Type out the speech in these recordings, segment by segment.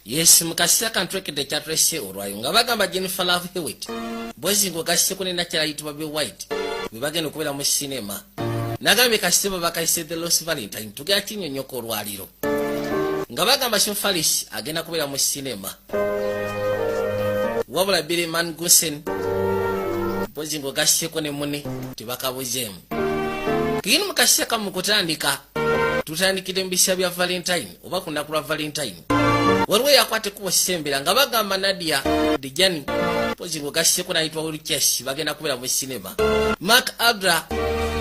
Yes, mukasya kantwekede kyatrese olwayo nga bagamba Jennifer Love Hewitt bwezingo gaseko ne nakira yitibwa be White bibagenda okubera mu cinema nagambye kasebo bakayise The Lost Valentine tugera kinyonyoko olwaliro nga bagamba Sean Faris agenda kubera mu cinema wabula Billy Mangusen bwezingo gaseko ne mune tibakabuzeemu kino mukasya kamukutandika tutandikire mbisya bya Valentine oba kunakula Valentine waliwo yakwate kuba sembera nga bagamba Nadia Dijani bwezingo gaseko nayitwa Ulykes bagenda kubera mu cinema Mark Adra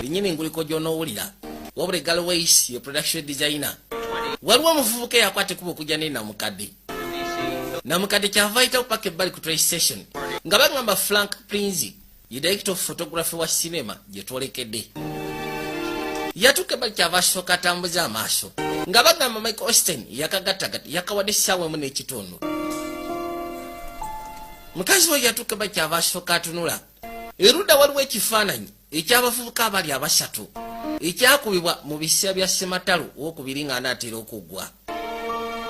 linyini nguliko gy'onoowulira wabula Galways ye production designer waliwo omuvubuka yakwate kuba okujja ne namukadde kyava ayitawo paka ebbali ku train station nga bagamba Frank Prinzi ye director of photography wa cinema gye twolekedde yatuuka ebbali kyava asooka atambuza amaaso nga bagamba Michael Austin yakagattagatta yakawadde essaawa emu n'ekitundu mukazi we yatuuka ebbali kyava asooka atunula erudda waliwo ekifaananyi ekyabavubuka abali abasatu ekyakubibwa mu biseera bya Ssematalo owokubiri nga anaatera okuggwa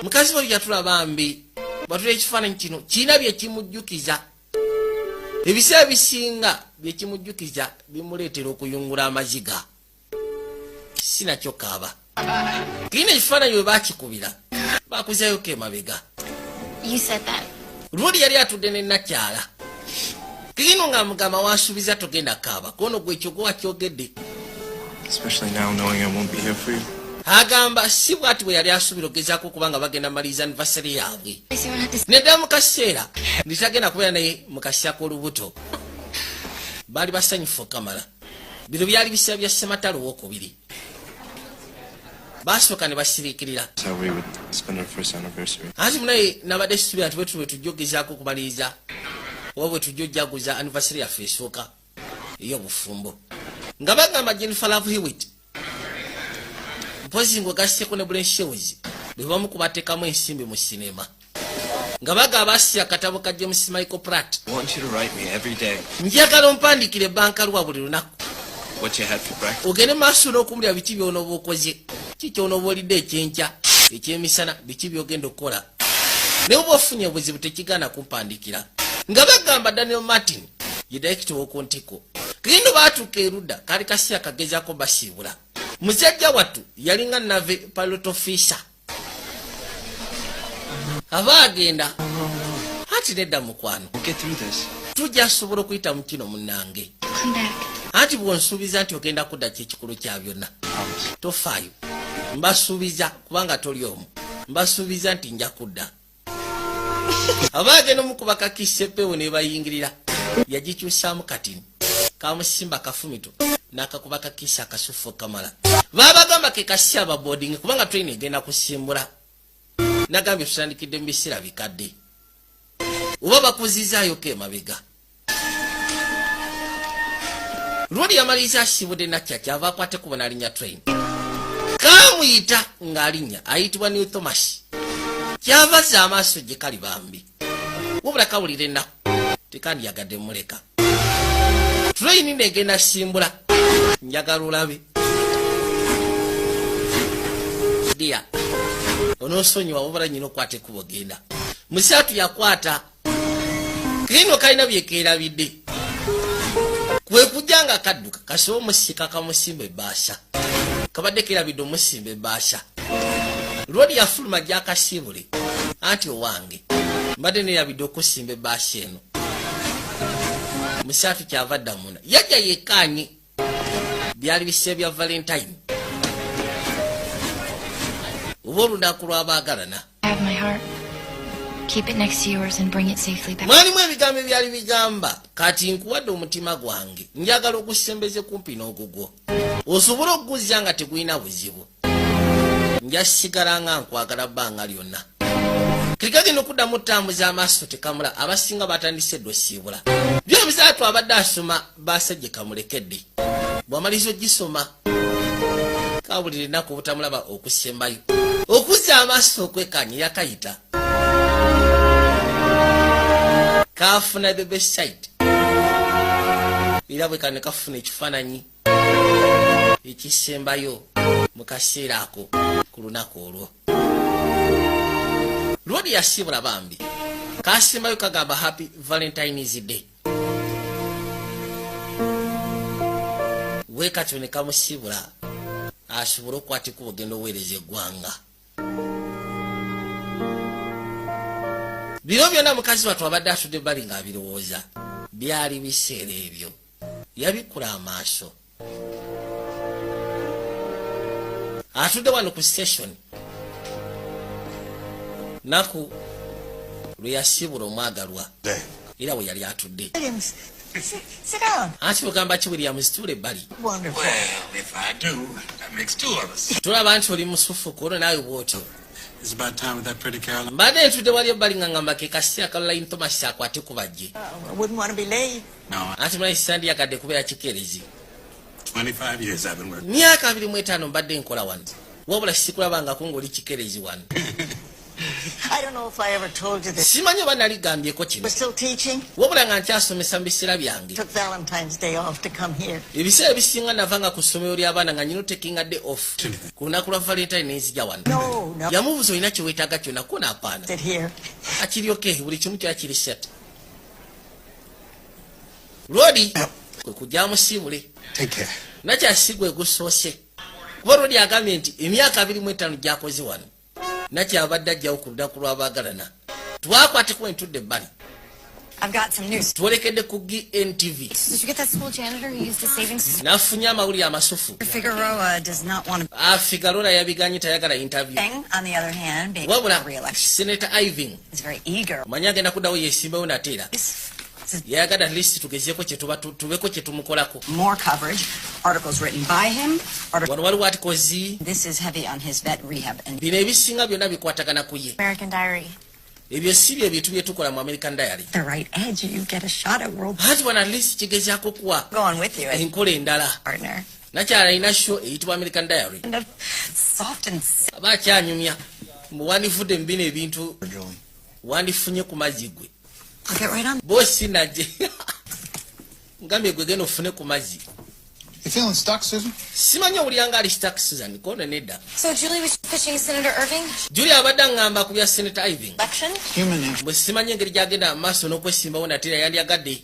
mukazi we yatula bambi batula ekifaananyi kino kiina byekimujjukiza ebiseera bisinga byekimujjukiza bimuleetera okuyungula amaziga sinakyo kaaba kiina ekifaananyi we baakikubira baakuzayoko emabega lwoli yali atudde ne nakyala kino nga mugamba wansuubiza togenda kaaba kono gwe ekyo gwe wakyogedde agamba si bwati bwe yali asuubira ogezaako kubanga bagenda maliriza anniversary yaabwe nedda mu kaseera nditagenda kubeera naye mu kasya k'olubuto baali basanyufu okamala bino byali biseera bya Ssematalo owokubiri basooka ne basiriikirira anti munaye nabadde situbira nti bwe tujja ogezaako okumaliriza oba bwe tujja ojjaguza anniversary yaffe esooka ey'obufumbo nga bagamba Jennifer Love Hewitt mpozi ngo gasseko ne Brent Shields bwe bamu kubateekamu ensimbi mu sinema nga bagamba asya akatabo ka James Michael Pratt njagala ompandikire ebbankaluwa buli lunaku ogende maaso n'okumulya biki by'onooba okoze kikyonooba olidde ekyenkya ekyemisana biki by'ogenda okukola naye oba ofunye obuzibu tekigaana kumpandikira nga bagamba Daniel Martin ye director w'okuntiko kino baatuuka erudda kali kasya kagezaako basiibula musajja wattu yalinga nave pilot officer aba agenda ati nedda mukwano tujja asobola okuyita mu kino munnange anti bwonsuubiza nti ogenda kudda kyekikulu kya byonna tofaayo mbasuubiza kubanga toli omu mbasuubiza nti nja kudda aba agenda omukuba kakissepewo ne bayingirira yagikyusaamu katini kamusimba kafumito n'akakuba kakisa akasufu kamala babagamba ke kasya aba boarding kubanga train egenda kusimbula nagambye tutandikidde mu biseera bikadde oba bakuzizaayo ke emabega lwoli yamaliriza asibudde nakya kyava akwate kubona alinya train kamuyita ng'alinya ayitibwa New Thomas kyava za amaaso gye kali bambi wabula kawulira ennaku tekandiyagadde muleka train negenda simbula njagala olabe dia onosonyiwa wabula nyina okwate kubogenda musatu yakwata kino kalina byekeerabidde kwe kujjanga kadduka kasoba omusika kamusimba ebbaasa kabadde keerabidde omusimba ebbaasa lwoli yafuluma gyakasiibule anti owange mbadde neerabidde okusimba ebbaasa eno musatu kyava ddamuna yajja yekkaanye byali biseera bya Valentine oba olunaku lw'abaagalana mwalimu ebigambo ebyali bigamba kati nkuwadde omutima gwange njagala ogusembeze kumpi n'ogugwo osobole okuguzza nga tegulina buzibu nja sigala nga nkwagala bbanga lyonna kirikagenda okuddamu otambuza amaaso tekamula abasinga batandise edda osiibula byobizaatu abadde asoma basajje kamulekedde bwamaliza ogisoma kawulira ennaku obutamulaba okusembayo okuzza amaaso okwekanya yakayita kafuna the best site era bwe kane kafuna ekifaananyi ekisembayo mu kaseera ako ku lunaku olwo lwodi Rodi yasibula bambi kasimbayo kagamba happy Valentine's Day wekatyo ne kamusibula asobola okukwatiko ogenda oweereza eggwanga. Bino byonna mukazi wattu abadde atudde bali ng'abirowooza byali biseera ebyo yabikula amaaso atudde wano ku station naku lwe yasibula omwagalwa era we yali atudde anti bugamba ki Williams tuule ebbali tulaba nti oli musufuku olwo naawe bwotyo mbadde ntudde wali ebbali nga ngamba ke kaseera Caroline Thomas akwate ku bajje anti mulayi sandiyagadde kubeera kikeerezi myaka 25 mbadde nkola wano wabula sikulabangako ng'oli kikeerezi wano. Simanyi oba naligambyeko kino wabula nga nkyasomesa mu biseera byange ebiseera ebisinga navanga ku ssomero ly'abaana nga nyina taking a day off ku lunaku lwa Valentine nenzija wano yamubuuza olina kyeweetaaga kyonna ko naapaana akiryoke buli kimu kyali kiri set Rodi kwe kujja musiibule nakyasigwe gusoose kuba Rodi agambye nti emyaka 25 gyakoze wano nakyabadde ajjawo ku lunaku lw'abaagalana twakwateko entudde ebbali twolekedde ku GNTV nafunye amawulire amasufu Figueroa yabiganye tayagala interview wabula Senator Irving omanyi agenda kuddawo yesimbawo nateera yagada at least tugezeeko tubeko kye tumukolako wano waliwo articles bino ebisinga byonna bikwatagana ku ye ebyo si bye bintu bye tukola mu American Diary hati wano at least kigezaako kuwa enkola endala nakyala alina show eyitibwa American Diary aba akyanyumya wandifudde mu bino ebintu wandifunye ku mazzi gwe bosi naje ngambe gwe geno ofune ku mazzi. You feeling stuck, Susan? Simanyi owulyanga ali stuck, Susan. Kono nedda. So Julie was pitching Senator Irving? Julie abadde ngamba ku bya Senator Irving. Election? Human nature. Bwe simanyi engeri gyagenda amaaso n'okwesimbawo nateera yandyagadde.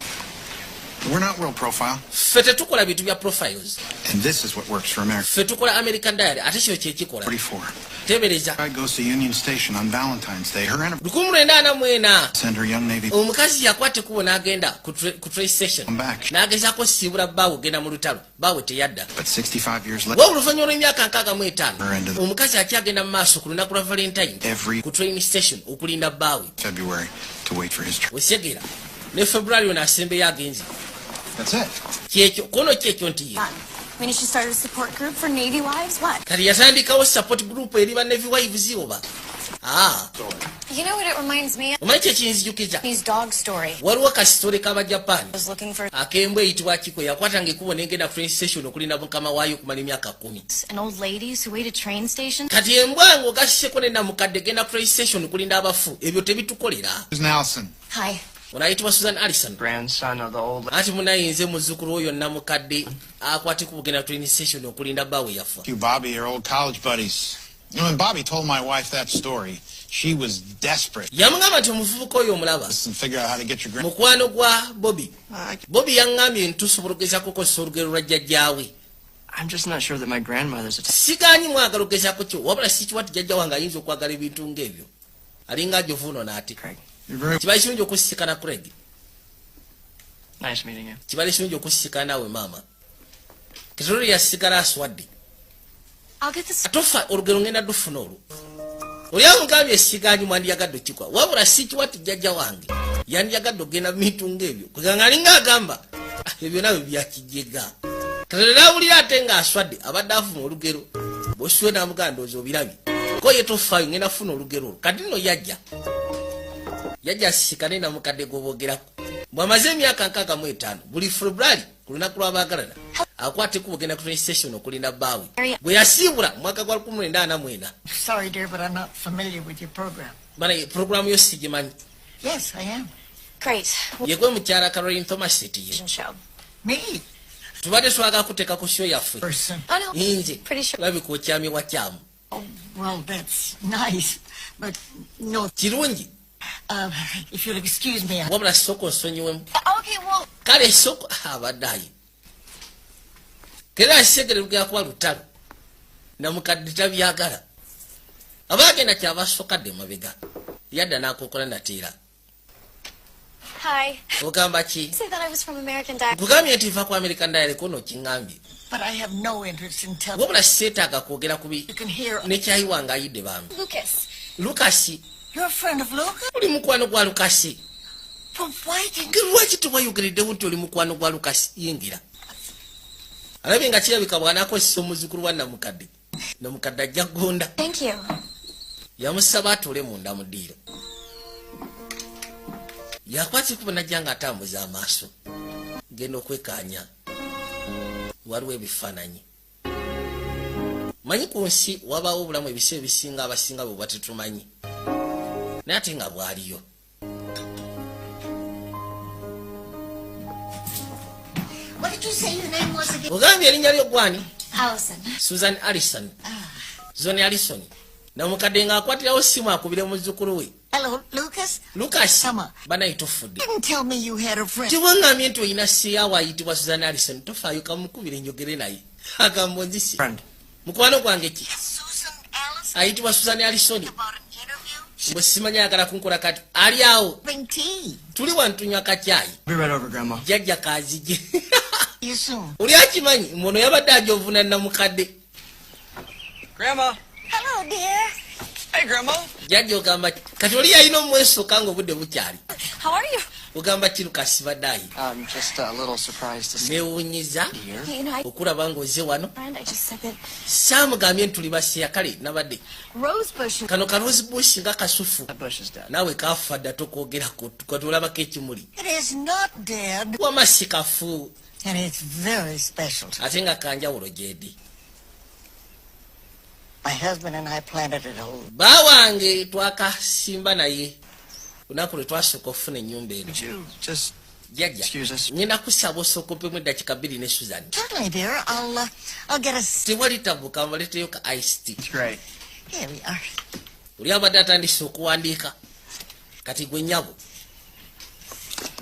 We're not real profile. Ffe tetukola bintu bya profiles. And this is what works for America. Ffe tukola American Diary. Ate kyo kyekikola. 44. Tebereza. I goes to Union Station on Valentine's Day. Her anniversary. 1994. Send her young Navy. Omukazi yakwate kubo n'agenda ku train station. Come back. N'agezaako siibula bbaawe genda mu lutalo. Bbaawe teyadda. But 65 years later. Wabula oluvannyuma lw'emyaka 65 omukazi akyagenda mu maaso ku lunaku lwa Valentine ku train station okulinda bbaawe. February to wait for his trip. Wesegera. Ne February ono asembeyo agenze. That's it. Kyekyo kono kyekyo nti ye. When she started a support group for Navy wives, what? Kati yatandikawo support group eri ba Navy wives oba. You know what it reminds me of? Omanyi kyekinzijukiza. His dog story. Waliwo kasitole k'aba Japan. Was looking for akembwa eyitibwa kiko yakwatanga ekkubo n'engenda train station okulinda mukama waayo okumala emyaka 10. an old ladies who wait at train station. Kati embwa ng'ogasiseko ne namukadde genda train station okulinda abafu ebyo tebitukolera. Susan Allison. Hi. Ono ayitibwa Susan Allison. Grandson of the old. Ati munayinze muzzukulu oyo namukadde akwate ku bugenda train station okulinda bbaawe yafa. You, Bobby, your old college buddies. You know, when Bobby told my wife that story, she was desperate. Yamugamba nti omuvubuka oyo omulaba. Listen, figure out how to get your grand. Mukwano gwa Bobby. Bobby yaŋŋambye ntusobola okugezaako okukozesa olugero lwa jjajjaawe. I'm just not sure that my grandmother's a Sigaanyi mwagala okugezaako kyo wabula sikiwa ti jjajja wange ayinza okwagala ebintu ng'ebyo. Alinga ajovuuno n'ate. Kibali kirungi okusisikana Craig. Nice meeting you. Kibali kirungi okusisikana naawe maama. Kitolero yasigala aswadde. I'll get this. Atofa olugero ngenda dufuna olwo. Oli amugambye sigaanyi mwandiyagadde okikwa. Wabula sikiwa ti jjajja wange yandiyagadde okugenda mu bintu ng'ebyo. Kweganga alinga agamba ebyo nabyo byakijjega. Kitolero awulira ate ng'aswadde abadde afuna olugero. Bw'osuwe n'amugamba ndowooza obirabye. Ko ye tofaayo ngenda funa olugero olwo. Kati nno yajja asisikane na mukadde gw'oboogerako. Bw'amaze emyaka 65 buli February ku lunaku lw'abaagalana akwate ku bugenda ku train station okulinda bbaawe. Bwe yasiibula mwaka gwa 1994. Sorry, dear, but I'm not familiar with your program. Bana programu yo sigimanyi. Yes, I am. Great. Ye gwe mukyala Caroline Thomas ye. Show. Me? Tubadde twagala kuteeka ku show yaffe. Person. Oh no. Inze Pretty sure. labika okyami wa kyamu. Oh, well, that's nice. But no, kirungi if you'll excuse me. wabula soko nsonyiwemu Okay, well, kale soko abaddayi kera asegere lugera kuba lutalo namukadde tabyagala abagenda kyabasokadde mabega yadda n'akokola nateera hi. ogamba ki Say that I was from American Dad. kugambye nti nva ku american dialect ono kiŋŋambye But I have no interest in telling. wabula seetaaga kwogera kubi You can hear. nekyayiwa ng'ayidde bambi Lucas. lukasi You're a friend of Lucas? oli mukwano gwa lukasi From why did lwaki tewayogereddewo nti oli mukwano gwa lukasi yingira alabye nga kirabika bw'anaakozesa omuzukulu wa namukadde namukadde ajja gonda Thank you. yamusaba atuule munda mu ddiiro yakwata ekubo najja ng'atambuza amaaso genda okwekaanya waliwo ebifaananyi manyi ku nsi wabaawo obulamu ebiseera ebisinga abasinga bwe batetumanyi naye ate nga bwaliyo What did you say your name was again? ogambye erinnya ly'ogwani Allison. Susan Allison Zoni Allison namukadde ng'akwatirawo simu akubire muzzukulu we Hello, Lucas. Lucas Sama. banayi tofudde Didn't tell me you had a friend. tiwangambye nti olina siyaawo ayitibwa Susan Allison tofaayo kamukubire njogere naye agambo nzisi Friend. mukwano gwange ki Susan Allison ayitibwa Susan Allison about an interview. bwe simanyi ayagala kunkola kati ali awo Bring tea. tuli wantunywa kacyayi Be right over, Grandma. jjajja kazije See you soon. oli akimanyi muno yabadde ajovuna namukadde Grandma. Hello, dear. Hey, Grandma. jjajja ogamba ki kati oli yalina omwesoka ng'obudde bukyali How are you? ogamba ki Lukasi baddayi I'm just a little surprised to see neewuunyiza you here. Hey, you know, okulaba ng'oze wano friend, I just said that saamugambye nti tuli baseya kale nabadde Rosebush. kano kaloozi bush nga kasufu That bush is dead. naawe kaafa dda tokwogerako katulabako ekimuli It is not dead, wama si kafu and it's very special. ate nga kanjawulo gyedi My husband and I planted it all. baawange twakasimba naye lunaku lwe twasooka okufuna ennyumba eno Would you just jjajja excuse us? ngenda kusaba osookompemu eddakiika 2 ne Susan Certainly, dear. I'll get us. tewali tabuka mbaleteyo ka ict It's great. Here we are. oli abadde atandise okuwandiika kati gwe nnyabo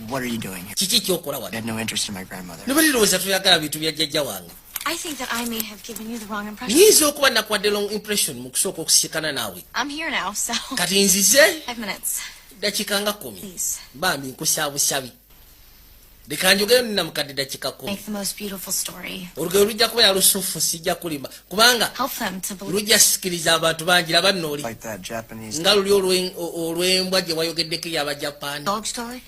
What are you doing here? kiki kyokola I wano had no interest in my grandmother. ne balirowooza toyagala bintu bya jjajja wange I think that I may have given you the wrong impression. nyinza okuba nakwadde long impression mu kusooka okusikana naawe I'm here now, so kati nzize 5 minutes, dakiika nga 10 please. bambi nkusaabusabi leka njogere nina mukadde dakiika 10 Make the most beautiful story. olugero lujja kuba yalusufu sijja kulima kubanga Help them to believe. lujja sikiriza abantu bangi laba nno oli Like that Japanese. nga luli olw'embwa gye wayogeddeko ey'abajapaani Dog story?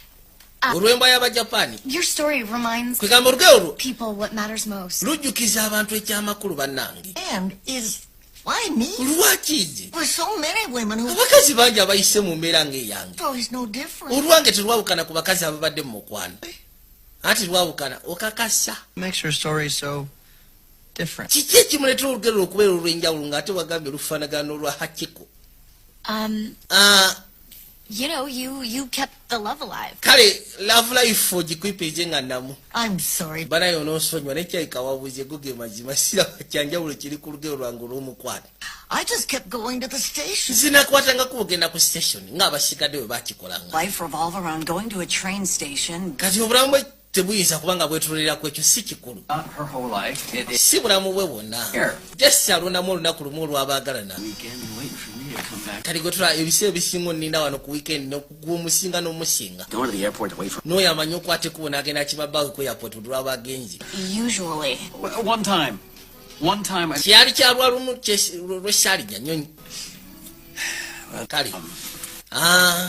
olw'embwa y'abajapaani Your story reminds kwegamba olugero olwo people what matters most. lujjukiza abantu ekyamakulu bannange And why me? lwakize There's so many women who. abakazi bangi abayise mu mbeera ng'eyange Oh, he's no different. olwange terwawukana ku bakazi ababadde mu mukwano anti lwawukana okakasa Makes her story so different. kiki ekimuleetera olugero okubeera olw'enjawulo ng'ate wagambye lufaanagana n'olwa hakiko You know, you kept the love alive. kale love life ogikwipiize nga namu I'm sorry. banaye onoosonywa nekyayika wabuuze go ge mazima siraba kyanjawulo kiri ku lugero lwange olw'omukwano I just kept going to the station. zinakwatangako ogenda ku station ng'abasigadde bwe bakikolanga Life revolve around going to a train station. kati obulamu bwe tebuyinza kubanga bwetuloleraku ekyo si kikulu Not her whole life. It si bulamu bwe bwonna Here. just alondamu olunaku lumu olwabaagalana weekend and waiting for me to come back. kati gwe tula ebiseera ebisinga onninda wano ku weekend gwomusinga n'omusinga Going to the airport to wait for. n'oyo amanyi okwata ekubo n'agenda kibabaawe ku airport olw'abagenzi Usually. One time. I. kyali kyalwa lumu lwesaalinya nyonyi kale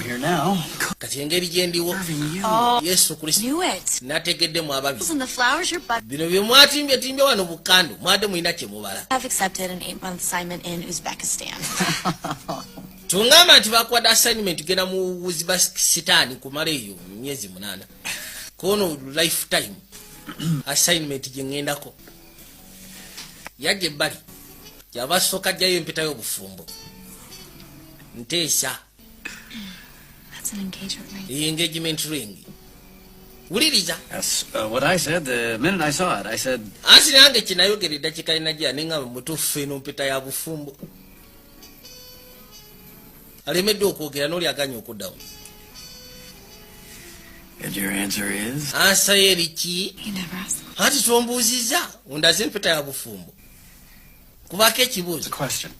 Here now. kati engeri gyendiwo Serving you. Oh, yesu kristo knew it. nategeddemu ababi And the flowers your butt bino bye mwatimbye wano bukando mwade mulina kye mubala have accepted an 8-month assignment in Uzbekistan. tungamba nti bakwadde assignment genda mu uzbekistan kumala eyo myezi 8 kono lifetime assignment gyengendako yajja ebbali yava sooka jjayo empeta y'obufumbo nteesa That's an engagement ring. engagement ring wuliriza That's what I said the minute I saw it. I said, anti nange kinayogera eddakiika linajja neŋŋamba mutuufu eno mpeta ya bufumbo alemedde okwogera n'oli aganya okuddamu. And your answer is? Ansa ye eriki? You never asked. Ati tombuuzizza ondaze empeta ya bufumbo. Kubaako ekibuuzo. Question.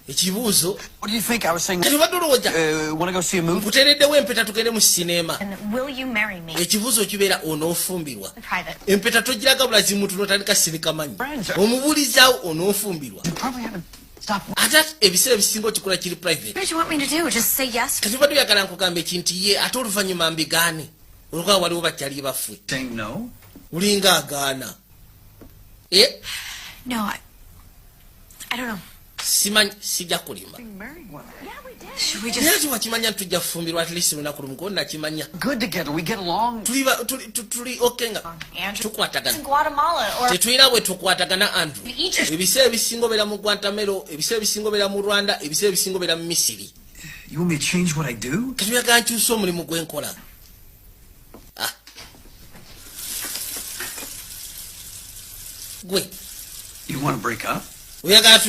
Ekibuuzo. What do you think? I was saying. Kati obadde olowooza. Want to go see a movie? Nkuteereddewo empeta tugende mu sinema. And will you marry me? Ekibuuzo kibeera onoofumbirwa. Private. Empeta togiraga bulazi muntu n'otandika sirika manyi. Omubuulizaawo onoofumbirwa. You probably haven't stopped. Ate ebiseera ebisinga okikola kiri private. What did you want me to do? Just say yes? Kati obadde oyagala nkugamba ekintu ye ate oluvannyuma mbigaane. Olwokuba waliwo bakyali baffe. Saying no? Ulinga agaana. No, I don't know. Simanyi sijja kulimba. Should we Naye just... ati wakimanya tujja kufumbirwa at least lunaku lumu ko nakimanya. Good together. We get along. Tuli okay nga Andrew? It's in tukwatagana. Guatemala or... Tetulina bwe tukwatagana Andrew. Egypt. Ebiseera ebisinga obeera mu Guantanamo, ebiseera ebisinga obeera mu Rwanda, ebiseera ebisinga obeera mu Misiri. You want me to change what I do? Kati oyagala nkyusa omulimu gwe nkola. Gwe You want to break up? oyagala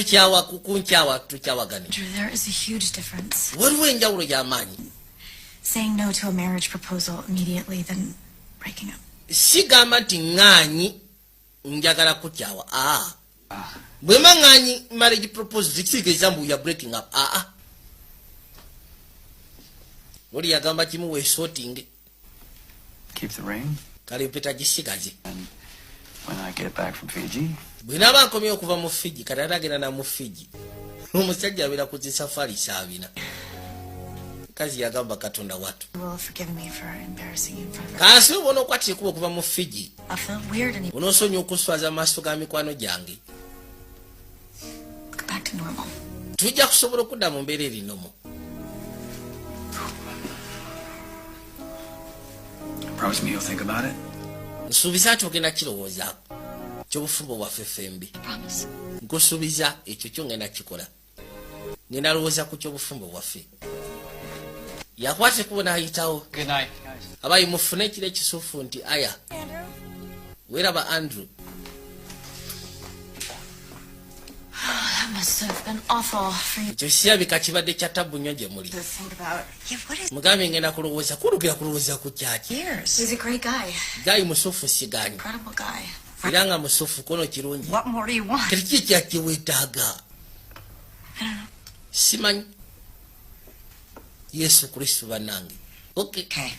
kunkyawa tukyawagane. Andrew, there is a huge difference. Waliwo enjawulo y'amaanyi. Saying no to a marriage proposal immediately, then breaking up. Sigamba nti ŋŋaanyi njagala kukyawa. Bwe mba ŋŋaanyi marriage proposal tekitegeeza mbu ya breaking up. Oli yagamba kimu weesootinge. Keep the ring. Kale empeta gisigaze. And when I get back from Fiji, bwe naaba nkomye okuva mu Fiji kati ate agenda na mu Fiji. Omusajja abeera ku zisafari saabina. Kazi yagamba Katonda watu. You will forgive me for embarrassing you in front of Kaasi obona okwatira ekuba okuva mu Fiji. I feel weird and Onoosonyiwa okuswaza amaaso ga mikwano gyange. go back to normal. Tujja kusobola okudda mu mbeera erinomo. promise me you'll think about it. Nsuubiza nti ogenda kirowoozaako. Ky'obufumbo bwaffe fembi. Promise. Nkusuubiza ekyo kyo ngenda kikola. Ngenda lowooza ku ky'obufumbo bwaffe. Yakwata ekubo n'ayitawo. Good night, guys. Abayi mufune ekiro ekisuufu nti aya. Weeraba Andrew. That must have been awful for you Ekyo kirabika kibadde kya ttabbu nnyo gye muli. to think about. Yeah, what is... Mugambe ngenda kulowooza kulugera kulowooza ku kyaki. Years. He's a great guy. Gayi musuufu sigaanyi. Incredible guy. Era nga musuufu kono kirungi. What more do you want? Kati ki kyaki weetaaga? I don't know. Simanyi. Yesu Kristo bannange. Okay.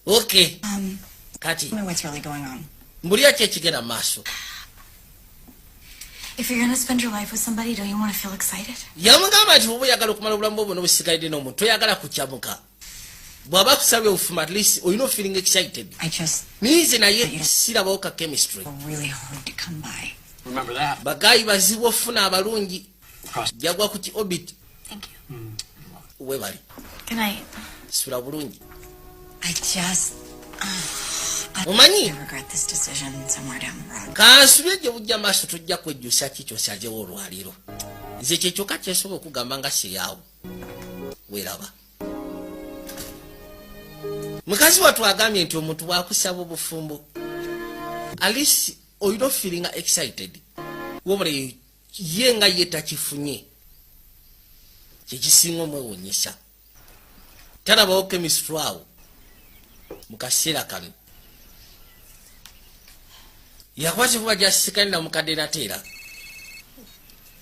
Okay. Kati. Tell me what's really going on. Mbulya ki ekigenda mu maaso? If you're gonna spend your life with somebody, don't you want to feel excited? Yamugamba nti oba oyagala okumala obulamu bwo bwonna obusigalidde n'omuntu toyagala kukyamuka. Bw'aba kusabye obufuma at least olina feeling excited. I just Niize naye sirabawo ka chemistry. really hard to come by. Remember that. Bagayi bazibu ofuna abalungi. Jagwa ku ki orbit. Thank you. Webali. Good night. Sula bulungi. I just Omanyi? I regret this decision somewhere down the road. Kansubye gye bujja maaso tujja kwejjusa kikyo kyazewo olwaliro. Nze kye kyokka kyensobola okugamba nga seyaawo. Weeraba. Mukazi wattu agambye nti omuntu bw'akusaba obufumbo. At least olina feeling excited. Wabula ye nga ye takifunye. Kye kisinga omwewuunyisa. Talabawo chemistry awo. Mu kaseera kano. Yakwata kuba gyasikanira mu kaderatera.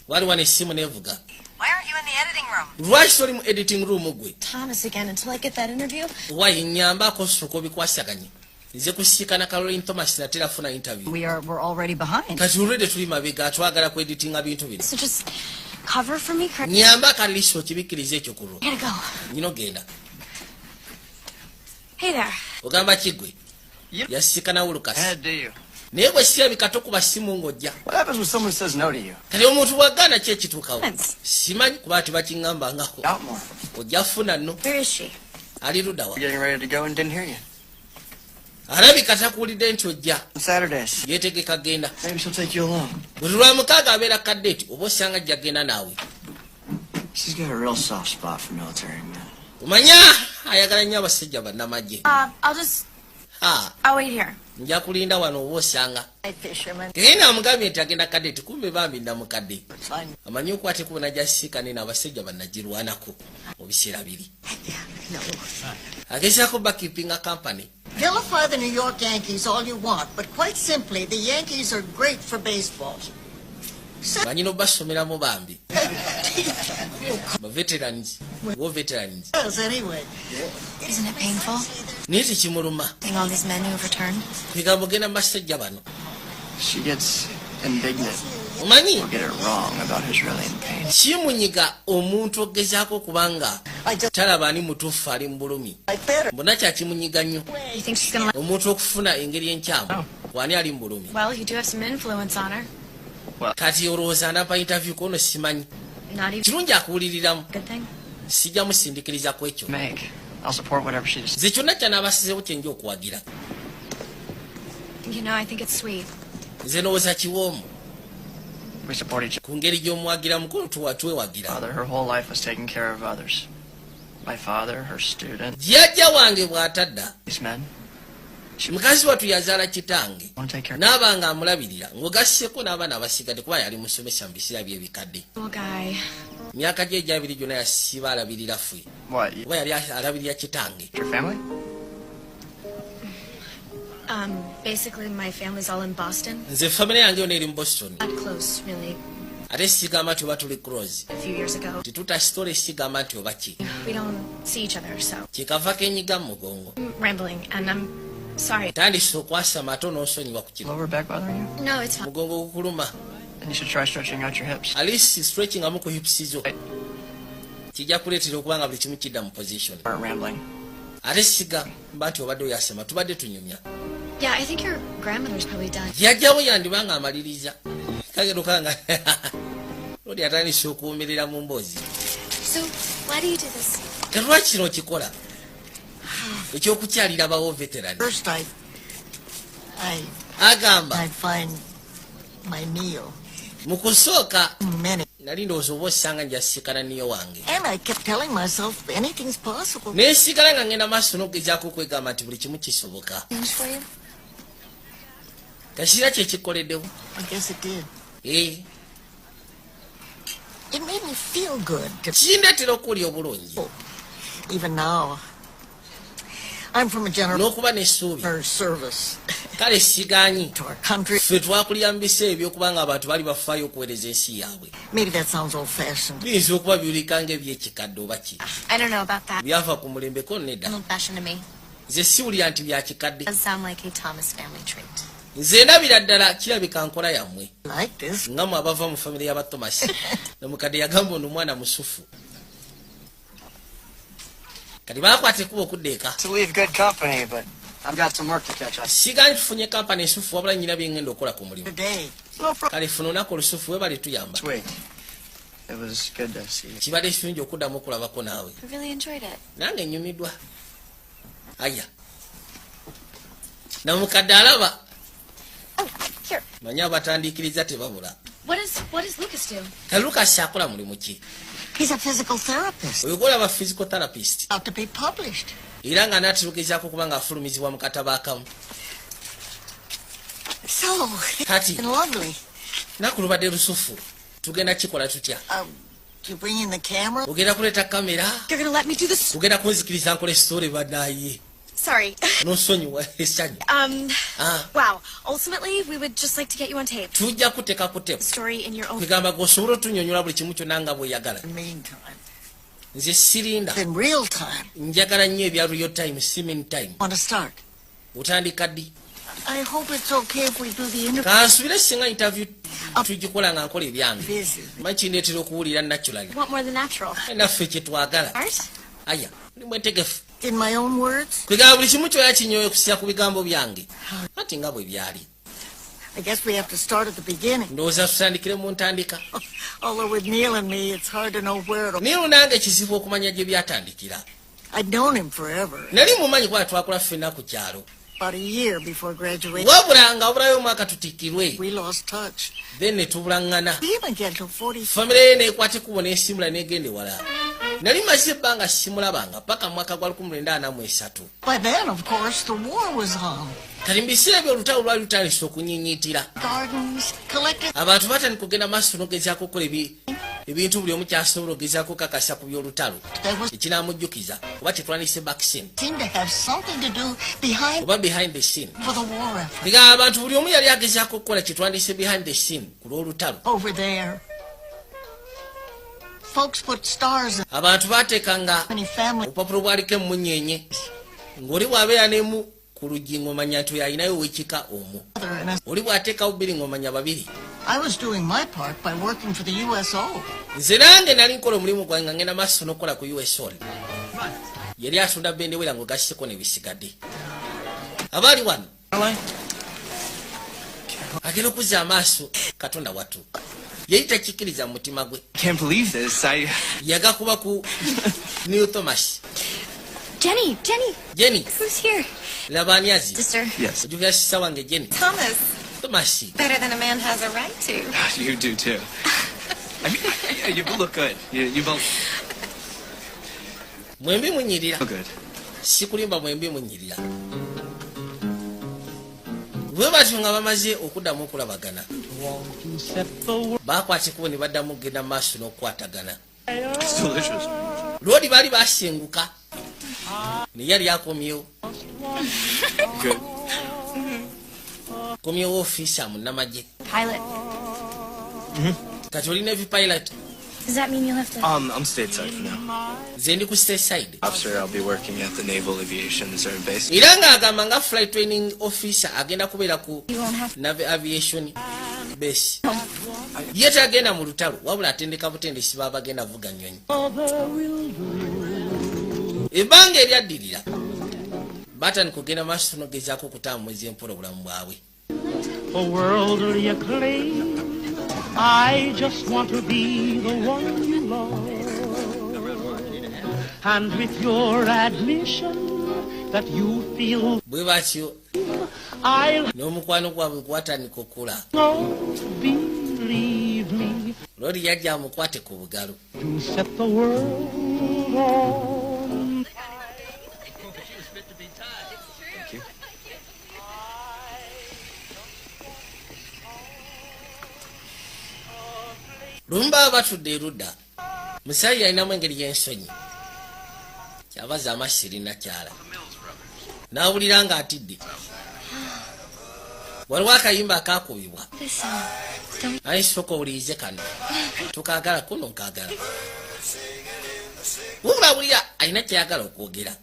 Waliwo n'essimu nevuga. Why aren't you in the editing room? Lwaki toli mu editing room gwe? Thomas again until I get that interview. Wayi nnyambako osooka obikwasaganye. Nze kusiikana Caroline Thomas natera afuna interview. We're already behind. Kati olwedde tuli mabega twagala ku editinga bintu bino. So just cover for me, Kurt. Nnyambako alisi okibikkiriza ekyo ku lwo. I gotta go. Nyino genda. Hey there. Ogamba kigwe. Yasiikanawo Lucas. do you? Naye bwe sirabika tokuba simu ng'ojja. What happens when someone says no to you? Kati omuntu bw'agaana ki ekituukawo? Thanks. Simanyi kuba tibakiŋŋambangako. Out more. Ojja funa nno. Where is she? Ali ludda wa? Getting ready to go and didn't hear you. Alabika takuwulidde nti ojja. Saturdays. Yeetegeka genda. Maybe she'll take you along. Buli lwa mukaaga abeera kaddeeti oba osanga ajja genda naawe. She's got a real soft spot for military men. Omanya ayagala nnyo abasajja bannamagye. I'll just I'll wait here. nja kulinda wano oba osanga Hey, fisherman. genda amugambye nti agenda kadeti kumbe bambi ndamukadde It's fine. amanyi okwate kubona jasiikane n'abasajja bannagirwanako mu biseera biri No. agezaako bakeepinga company Vilify the New York Yankees all you want, but quite simply, the Yankees are great for baseball. banyina obasomeramu bambi baveterans Yes, anyway. Isn't it painful? naye tekimuluma Seeing all these men who have returned? kwegamba ogenda mu basajja bano She gets indignant. omanyi We'll get it wrong about who's really in pain. kimunyiga omuntu ogezaako okubanga I just talaba ani mutuufu ali mu bulumi like better. mbona kyakimunyiga nnyo You think she's gonna let... omuntu okufuna engeri enkyamu wani ali mu bulumi Well, you do have some influence on her. kati olowooza anapa interview kono simanyi Not even kirungi akuwuliriramu a good thing. sijja musindikiriza ku ekyo Meg, I'll support whatever she decides. nze kyonna kyanaabasizeewo kyenja okuwagira You know, I think it's sweet. nze ndowooza kiwoomu We support each ku ngeri gy'omuwagira mukono twewagira other. Her whole life was taking care of others. My father, her student, jjajja wange bw'atadda these men. mukazi wattu yazaala kitange Want to take care. naaba nga amulabirira ng'ogasseko n'abaana abasigadde kuba yali musomesa mu biseera by'ebikadde Little guy. myaka gye egyabiri gyonna yasiba alabirira ffe What? kuba yali alabirira kitange Your family? Basically, my family's all in Boston. nze famire yange yona eri mu boston Not close, really. ate sigamba nti oba tuli close A few years ago. tetutasitole sigamba nti oba ki We don't see each other, so... kikava kenyiga mu mugongo I'm rambling, and I'm sorry. tandise okwasa mato n'osonyiwa ku Is kino lower back bothering you? No, it's fine. mugongo gukuluma Then you should try stretching out your hips. at least stretching amu ku hips zo kijja kuleetera okuba nga buli kimu kidda mu position Aren't rambling. ate sigamba nti obadde oyasema tubadde tunyumya Yeah, I think your grandmother's probably done. jjajjawo yandibanga amaliriza kagerukanga lodi atandise okuwumirira mu mboozi So, why do you do this? lwaki kino okikola ekyokukyalira bawo veteran First, agamba I'd find my meal. mu kusooka Many. nali ndowooza oba osanga njasiikana niyo wange And I kept telling myself anything's possible. naye sigala nga ngenda maaso n'okugezaako okwegamba nti buli kimu kisoboka Things for you? kasiira kyekikoleddewo I guess it did. It made me feel good. kindeetera okuwulya obulungi Even now. I'm from a general n'okuba n'essuubi service kale sigaanyi to our country. ffe twakulira mu biseera ebyokubanga abantu baali bafaayo okuweereza ensi yaabwe Maybe that sounds old-fashioned. biyinza okuba biwulika ng'ebyekikadde oba ki I don't know about that. byava ku mulembeko nedda Old-fashioned to me. nze siwulira nti byakikadde Does sound like a Thomas family trait. nze ndabira ddala kirabika nkola yammwe Like this. nga mwe abava mu famire y'aba Thomas nomukadde yagamba ono mwana musufu kati baakwata ekuba okuddeeka To leave good company, but I've got some work to catch up. sigaanyi tufunye kampani ensufu wabula nyina byengenda okukola ku mulimu Today. kale funa olunaku olusufu webale tuyamba Sweet. It was good to see you. kibadde kirungi okuddamu okulabako naawe I really enjoyed it. nange nyumiddwa aya namukadde alaba Oh, here. manyi abatandikiriza tebabula What does Lucas do? kale lukasi akola mulimu ki He's a physical therapist. oyo golaba physical therapist About to be published. era nga naatirugezaako kuba ngaafulumizibwa mu katabo akamu So, kati and lovely. naku lubadde lusufu tugenda kikola tutya You bring in the camera? ogenda kuleeta kamera You're gonna let me do this? ogenda kunzikiriza nkola esitore banaye Sorry. nosonyiwa essanyu Wow. Ultimately, we would just like to get you on tape. tujja kuteeka ku tepu Story in your own... kwegamba gweosobola otunyonyola buli kimu kyonna nga bweyagala Meantime. nze sirinda In real time. njagala nnyo ebya real time si mean time Want to start? otandika ddi I hope it's okay if we do the interview. kansubire singa interview tugikola nga nkola ebyange Busy. manyi kindeetera okuwulira naturally What more than natural? naffe kyetwagala Art? aya ndi mwetegefu In my own words? kwegamba buli kimu kyoya kinyoye kusya ku bigambo byange ati nga bwe byali I guess we have to start at the beginning. ndowooza tutandikire mu ntandika Although with Neil and me, it's hard to know where to... naye lunange kizibu okumanya gye byatandikira I'd known him forever. nali mumanyi kuba twakola ffenna ku kyalo About a year before graduation, wabula nga wabulayo omwaka tutikirwe we lost touch. then ne tubulaŋŋana We didn't get till 40. famire ye neekwata ekkubo n'esimbula n'egenda ewala nali maze ebbanga simulabanga paka mwaka gwa 1943. By then, of course, the war was on. Kati mu biseera ebyo olutalo lwali lutandise okunyinyiitira. Gardens, collected. Abantu batandika kugenda maaso n'ogezaako okukola ebintu buli omu kyasobola ogezaako okukakasa ku by'olutalo ekinamujjukiza oba tetwandise backsin Seemed to have something to do behind oba behind the scene. for the war effort. Biga abantu buli omu yali agezaako okukola kyetwandise behind the scene ku lw'olutalo. Over there. Folks put stars in Abantu baateekanga many families. obupapula bwaliko emunyenye ng'oli bw'abeera n'emu ku luggi ng'omanya nti oyo alinayo wekika omwo. Oli bw'ateekawo bbiri ng'omanya babiri. I was doing my part by working for the USO. Nze nange nali nkola omulimu gwange nga ngenda maaso n'okukola ku USO. Yali atunda bendewera ng'ogasseko n'ebisigadde. Abaali wano agenda okuzza amaaso Katonda wattu. Yali takikkiriza mu mutima gwe. Can't believe this. Yagakuba ku Neil Thomas. Jenny! Jenny, Who's here? Labanyazi. Sister. Yes. Ojjukira sisa wange Jenny. Thomas. Thomas. Better than a man has a right to. You do too. I mean, you look good. You both Mwembi munyirira. look good. Sikulimba mwembi munyirira. Bwe batyo nga bamaze okuddamu okulabagana. Baakwateko ne baddamu okugenda maaso n'okukwatagana. It's delicious. Lodi baali baasenguka. Ne yali akomyewo. Good. Komyewo ofiisa munnamagye. Pilot. Kati olina pilot. Does that mean you'll have to... I'm stateside for now. Nze ndi ku stateside. Officer, I'll be working at the Naval Aviation Reserve Base. Era ng'agamba nga flight training officer agenda kubeera ku You won't have to... Naval Aviation Base. Ye tagenda mu lutalo wabula atendeka butendesi baba bagenda vuga nnyonyi. Ebbanga eryaddirira batandika kugenda maaso n'ogezaako okutambula empola obulamu bwabwe. For worldly acclaim, I just want to be the one you love. And with your admission that you feel Bwe batyo I'll n'omukwano gwabwe gwatandika okula. believe me Lodi yajja amukwate ku bugalo. to set the world on. Thank you. Lumba batudde erudda. Musajja alinamu engeri y'ensonyi. Kyavaza amasiri nakyala. N'awulira ng'atidde. Waliwo akayimba akaakubibwa. Ayi sooka owulirize kano. Tokaagala kuno nkaagala. Wabula awulira alina kyayagala okwogera.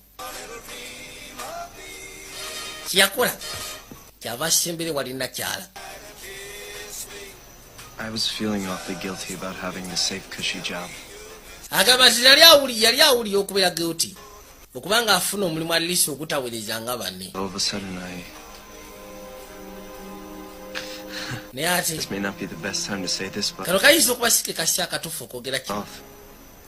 Kyeyakola kyava asembere wali nakyala. I was feeling awfully guilty about having this safe, cushy job. Agamba nti yali awulira okubeera guilty okubanga afuna omulimu alisi ogutaweereza nga banne. All of a sudden, Naye ate this may not be the best time to say this, but kano kayinza okuba si ke kasi akatuufu okwogera kino. off.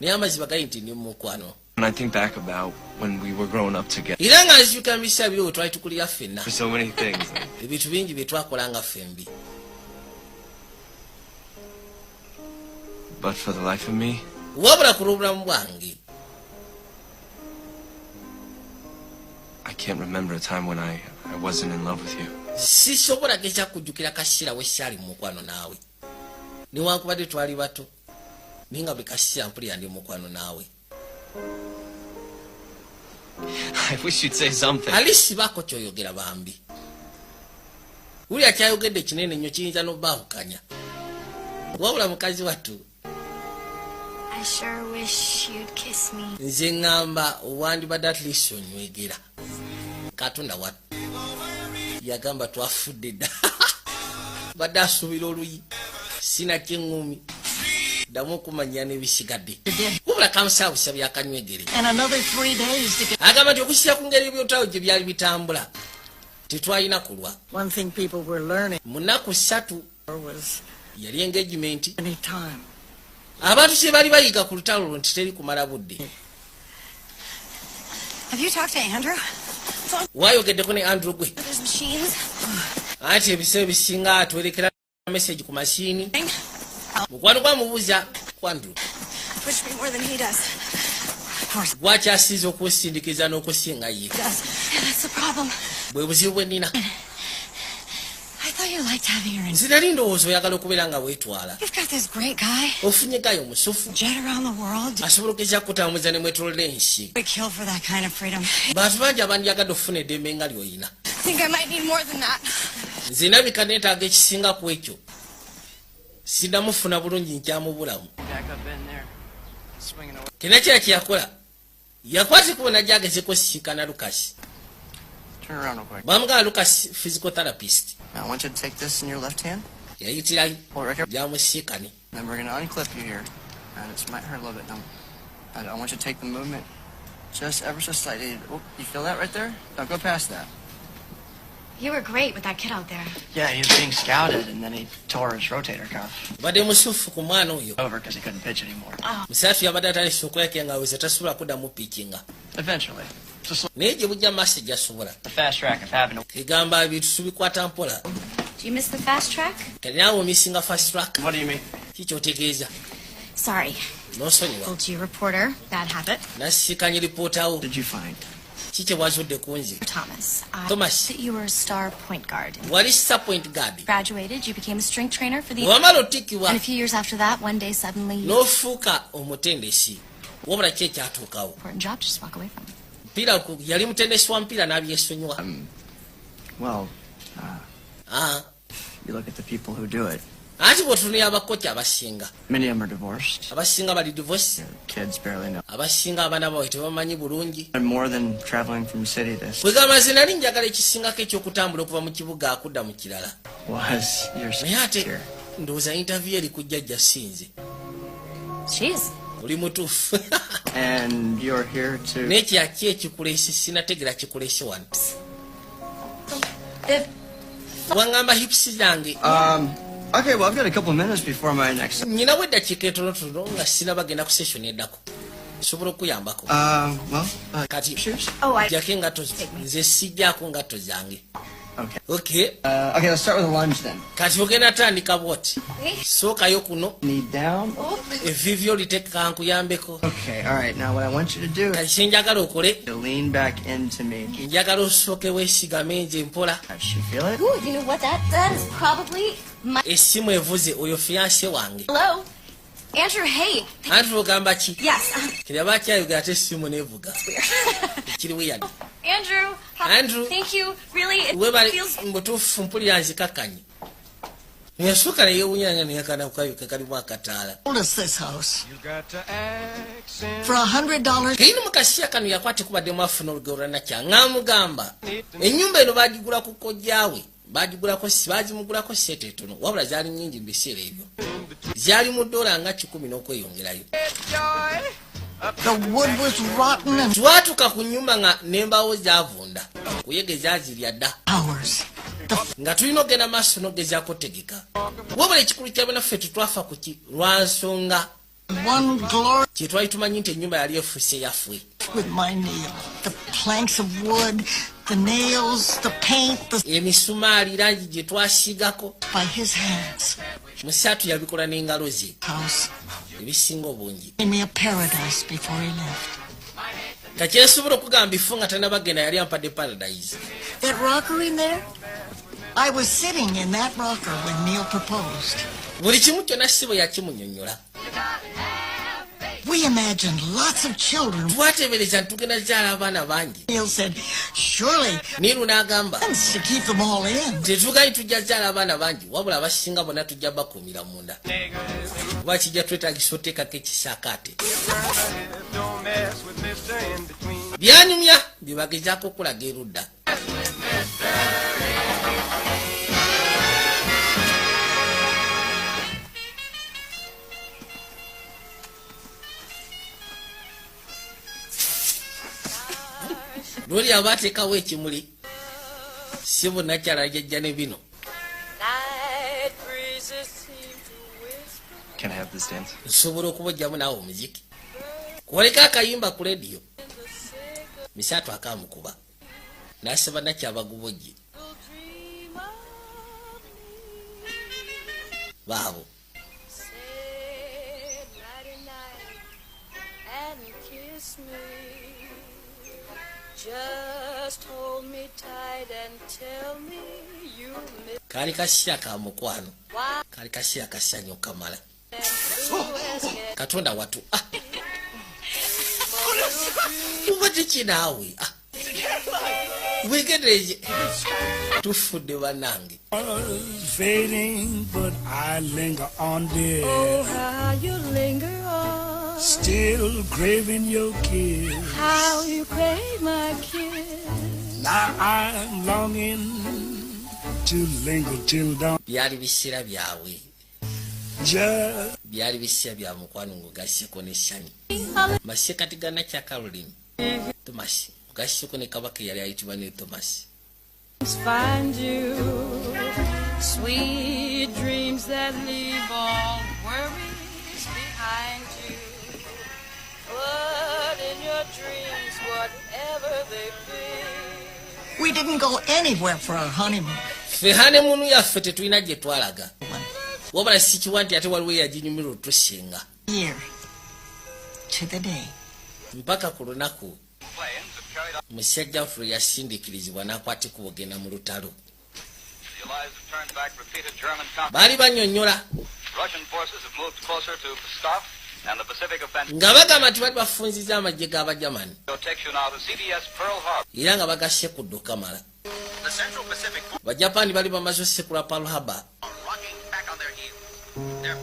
Naye amazima gali nti ndi mu mukwano. When I think back about when we were growing up together, Era nga nzijuka mu biseera biro bwe twali tukulira ffenna. for so many things. Ebintu bingi bye twakolanga ffembi. But for the life of me, Wabula ku lw'obulamu bwange I can't remember a time when I wasn't in love with you. sisobola geza kujjukira kaseera we ssaali mu mukwano naawe. Newankubadde twali bato naye nga buli kaseera mpulira ndi mu mukwano naawe. I wish you'd say something. Ali sibaako ky'oyogera bambi. Wulira kyayogedde kinene nnyo kiyinza n'obbaawukanya. Wabula mukazi wattu I sure wish you'd kiss me. nze ŋŋamba owandibadde at least onywegera. Katonda wattu yagamba twafudde dda. Badde asuubira oluyi sinakyeŋŋumi ddamu okumanya n'ebisigadde. Wabula kamusaabusabye byakanywegere. And another 3 days to get... Agamba nti okusinziira ku ngeri ebyotalo gye byali bitambula tetwalina kulwa. One thing people were learning Mu nnaku 3 was yali engagement. any time. Abantu kye bali bayiga ku lutalo olwo nti teri kumala budde. Have you talked to Andrew? Waayogeddeko ne Andrew gwe. Those machines? Anti ebiseera bisinga atwerekera message ku masiini. Mukwano gwamubuuza ku Andrew. Push me more than he does. course. gwakyasiza okusindikiza n'okusinga ye That's the problem. bwe buzibu bwe nnina I thought you liked having her in. nze nali ndowooza oyagala okubeera nga weetwala You've got this great guy. ofunye gayo omusufu Jet around the world. asobola okeza kutambuza ne mwetolola ensi We kill for that kind of freedom. bantu bangi abandiyagadde okufuna eddembe nga ly'olina I think I might need more than that. nze nabika neetaaga ekisinga ku ekyo sinnamufuna bulungi nkyamubulamu Back up in there, swinging away. tenakira kyeyakola yakwatikubo najja agezeko siikana lukasi Turn around real quick. bamugala lucas physical therapist Now I want you to take this in your left hand. yayitira Hold it right here. byamusiikani Then we're gonna unclip you here, and it might hurt a little bit. Now, I want you to take the movement just ever so slightly. Oh, you feel that right there? Don't go past that. You were great with that kid out there. Yeah, he was being scouted, and then he tore his rotator cuff badde musufu ku mwana oyo over because he couldn't pitch anymore. musatu yabadde atandise okulakira nga weze tasobola kuddamu piikinga Eventually, just naye gye bujja maaso gyasobola the fast track of having to. egamba ebintu tubikwata mpola Do you miss the fast track? kati naawe omisinga fast track What do you mean? kikyotegeeza Sorry. n'osonyiwa Told you, reporter. Bad habit. nasiikanye lipoota wo Did you find? kikye bwazudde ku nze Thomas. Thomas. That you were a star point guard. wali point guard Graduated, you became a strength trainer for the... wamala otikibwa And a few years after that, one day suddenly, n'ofuuka omutendesi wabula ki ekyatuukawo important job to just walk away from. mupiira yali mutendesi wa mupiira n'abyesonyiwa Well, you look at the people who do it. anti bw'otunulira abakoca abasinga Many of them are divorced. abasinga bali divorce Their kids barely know. abasinga abaana bawe tebamanyi bulungi And more than traveling from city to city kwegamba nze nali njagala ekisingako ekyokutambula okuva mu kibuga akudda mu kirala was your naye ate here. ndowooza interview eri kujja jja sinze Jeez. oli mutuufu And you're here to. naye kyaki ekikuleese sinategera kikuleese wano waŋŋamba hips zange Okay, well, I've got a couple minutes before my next. nyinawo eddakiika entonotono nga sinabagenda ku session eddako nsobola okuyambako kati Shoes? Oh, I... jjako engatto nze sijjaako ngatto zange Okay. okay Okay, let's start with a lunge then. kati ogenda tandika bwoti sookayo kuno Knee down. evivyo liteeka nkuyambeko Okay, all right. Now, what I want you to do kati kyenjagala okole is to lean back into me. njagala osooke weesigame nze mpola Does she feel it? Ooh, you know what? That is probably my... essimu evuze oyo fiyanse wange Hello? Andrew, hey. anti ogamba ki Yes. kiryaba kyayogera ate essimu nevuga kiriwo yadde Andrew. Andrew. Thank you. Really, it webale feels... mubutuufu mpulira nzikakkanye yasooka neyewunyanga neyakana kukayuka kalimu akataala Sold us this house for $100. kayini mukasiya kano yakwate kubaddemu afuna olugero lwanakya ng'amugamba ennyumba eno baagigula ku kojjaawe baagimugulako sente etono wabula zaali nnyingi mu biseera ebyo zaali mu dola nga 10 n'okweyongerayo The wood was rotten and twatuka ku nnyumba nga n'embaawo zaavunda kuyege zaazirya dda hours. nga tulina ogenda maaso n'ogezaako tegeka wabula ekikulu kyabonaffe tetwafa ku ki lwa nsonga One glory kye twali tumanyi nti ennyumba yali efuuse yaffe with my nail. The planks of wood, the nails, the paint, emisumaali langi gye twasiigako by his hands. musatu yabikola n'engalo ze House ebisinga obungi made me a paradise before he left. kakyensobola okugamba bifo nga tanabagenda yali ampadde paradise That rocker in there? I was sitting in that rocker when Neil proposed. buli kimu kyonna si bwe yakimunyonnyola We imagined lots of children. twateebereza ntitugenda zaala abaana bangi Neil said, surely niiru n'agamba to keep them all in. tetugayi tujja zaala abaana bangi wabula abasinga bonna tujja bakuumira munda kuba kijja twetagisa oteekako ekisaakaate byanyumya bye bagezaako okulaga erudda lwoli aba ateekawo ekimuli si bunakyala jjajja ne bino Can I have this dance? nsobola okubojjamu naawe omuziki kubaleka akayimba ku lediyo misatu akamukuba nasaba nakyabagubojje baabo Say nighty night and kiss me. Just hold me tight and tell me you miss kali kasira ka mukwano kali kasira kasanyo kamala katonda watu ubati chinawe wegereje tufudde banange fading but I linger on dear. Oh, how you linger on. Still craving your kiss. How you crave my kiss. Now I'm longing to linger till dawn. byali bisira byawe Just byali bisira bya mukwano ngogasiko ne shani masekati gana kya Caroline Thomas ugasiko ne kabaka yali ayitibwa ne Thomas. Find you sweet dreams that leave all worries behind you. But in your dreams, whatever they be. We didn't go anywhere for our honeymoon. Fe honeymoon yaffe tetulina gye twalaga wabala sikiwa nti ate waliwo yaginyumira otusinga Here to the day. mpaka ku lunaku musajja waffe yasindikirizibwa n'akwatibwa ogenda mu lutalo baali bannyonnyola nga bagamba nti bali bafunziza amagye g'abajamani era nga bagasse ku ddukamala bajapani bali bamaze osekula Pearl Harbor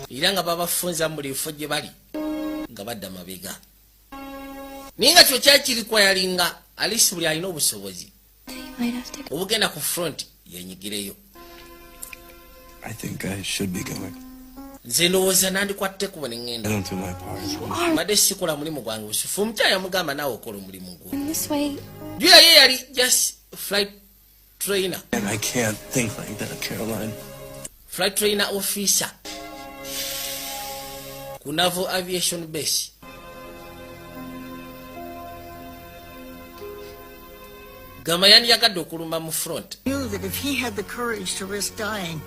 era nga babafunza mu buli bifo gye bali nga badda mabega naye nga kyo kyakirikwa yalinga alisi buli alina obusobozi obugenda ku front yenyigireyo. I think I should be going. Nze ndowooza nandikwatte kuba ne I ŋŋenda don't do my part. mbadde sikola mulimu gwange busufu omukyala yamugamba naawe okola omulimu gwo This way. juya ye yali just flight trainer And I can't think like that, Caroline. flight trainer officer ku Naval Aviation Base. Gama yani yagadde okulumba mu front. Knew that if he had the courage to risk dying,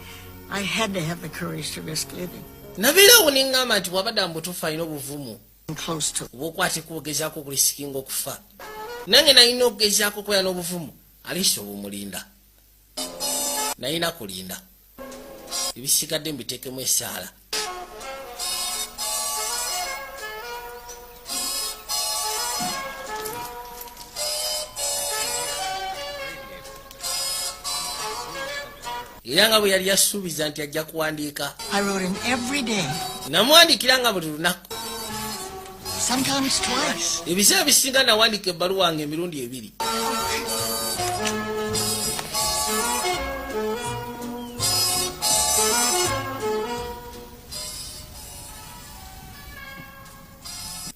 I had to have the courage to risk living. Nabeerawo ne ŋŋamba nti bw'abadde mbutuufu alina obuvumu Close to. obw'okwatiko okugezaako okulisikinga okufa nange nalina okugezaako okubeera n'obuvumu alisa obumulinda nalina kulinda ebisigadde mbiteekemu essaala. Era nga bwe yali yasuubiza nti ajja kuwandiika I wrote him every day, namuwandiikira nga buli lunaku sometimes twice. ebiseera bisinga nawandiika ebbaluwa wange emirundi 2.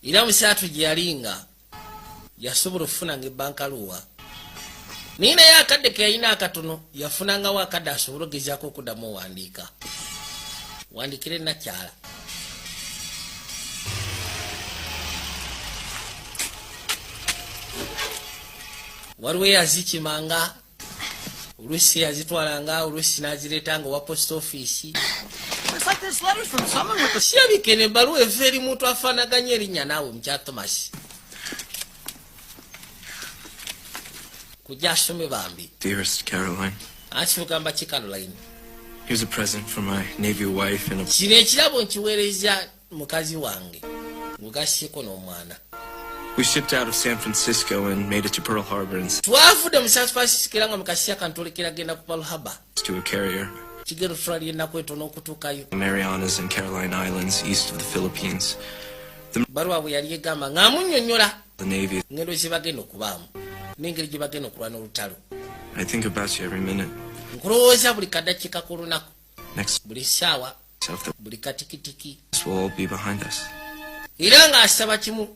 era musaatu gye yalinga yasobola okufunanga ebbankaluwa naye naye akadde ke yalina akatono yafunangawo akadde asobole ogezaako okuddamu owandiika wandikire nakyala. waliwo yazikimanga oluusi yazitwalanga oluusi nazireetanga owa post office. It's like this letter's from someone with a... sirabike ne ebbaluwa eva eri muntu afaanaganya erinnya naawe mukya Thomas kujja asome bambi. Dearest Caroline, anti mugamba ki Caroline? here's a present for my Navy wife and a... kino ekirabo nkiweereza mukazi wange mugasseko n'omwana. We shipped out of San Francisco and made it to Pearl Harbor and twavudde mu San Francisco era nga mukasiya kantolekera genda ku Pearl Harbor to a carrier. kigero tutwalira ennaku etono okutuukayo. The Marianas and Caroline Islands east of the Philippines. baluwa bwe yali egamba ng'amunnyonnyola The Navy. ngendo ze bagenda okubaamu n'engeri gye bagenda okulwana olutalo. I think about you every minute. nkulowooza buli kaddakiika ku lunaku Next buli ssaawa self, buli katikitiki this will all be behind us. era ng'asaba kimu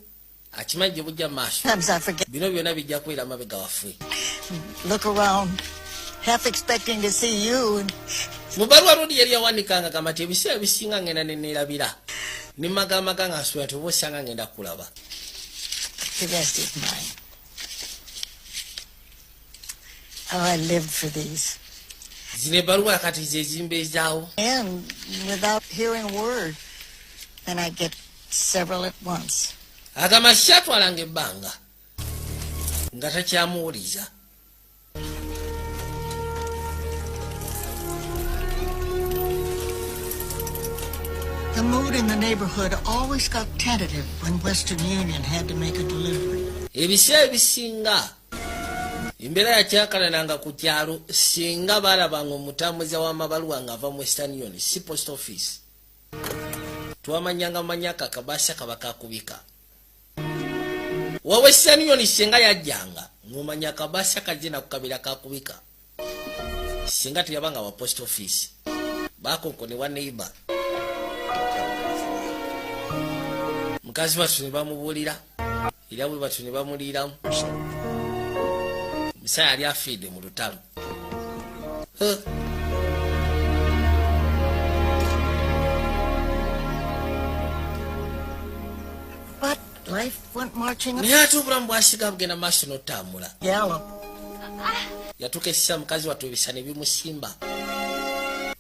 akimanyi gye bujja mu maaso Sometimes I forget. bino byonna bijja kubeera mabega waffe. Look around, half expecting to see you, and mu baluwa lodi yali yawandiikanga gamba nti ebiseera bisinga ngenda neneerabira ne magamaga ng'asubira nti oba osanga ngenda kulaba. the rest is mine. Oh, I lived for these. zino ebbaluwa kati ze zimbeezaawo And without hearing a word, then I get several at once. agamba kyatwalanga ebbanga nga takyamuwuliza. The mood in the neighborhood always got tentative when Western Union had to make a delivery. Ebiseera ebisinga embeera yakyakalanga ku kyalo singa balabanga omutambuza w'amabaluwa ng'ava mu Western Union si post office. Twamanyanga manyaka akabasha kaba kakubika. Wa Western Union singa yajjanga ng'omanya akabasha kagenda kukabira kakubika. Singa tuyabanga wa post office bakonkone wa neighbor. Mukazi watu ne bamubuulira era bwe batu ne bamuliiramu. Musaya yali afiidde mu lutalo. But life went marching naye ate obulamu bwasiga bugenda maaso n'otambula. Gallup. Yatuuka essisa mukazi watu ebisa ne bimusimba.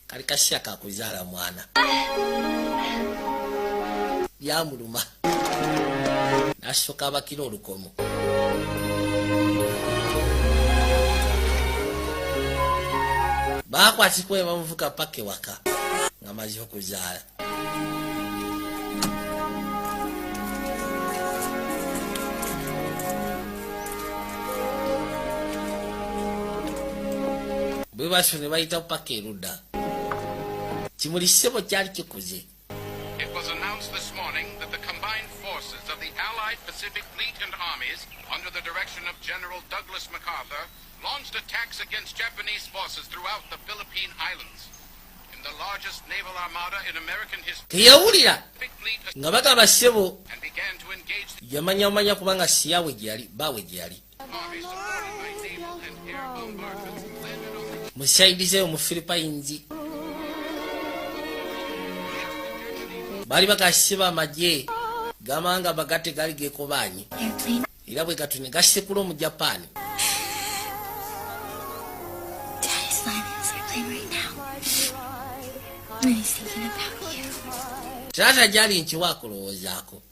Kali kasiya kakuzaala mwana. Byamuluma. N'asooka abakira olukomo. Bakwatibwa bamuvuga paka ewaka ng'amaze okuzaala. Bwe baso ne bayita paka erudda. Kimuli ssebo kyali kikuze. It was announced this morning that the combined forces of the Allied Pacific Fleet and armies, under the direction of General Douglas MacArthur, launched attacks against Japanese forces throughout the Philippine Islands. In the largest naval armada in American history, Teyawulira nga bagamba ssebo and began to engage the yamanya kubanga siyawe gyali bawe gyali. army supported by naval and air bombardments landed on the Musaidize mu Philippines. Bali bakasiba amagye gamanga bagate gali gekobanyi. Era bwe gatune gasekula mu Japan. Daddy's lying in his airplane right now. And he's thinking about you. Tata jali nchiwa kulowoozaako.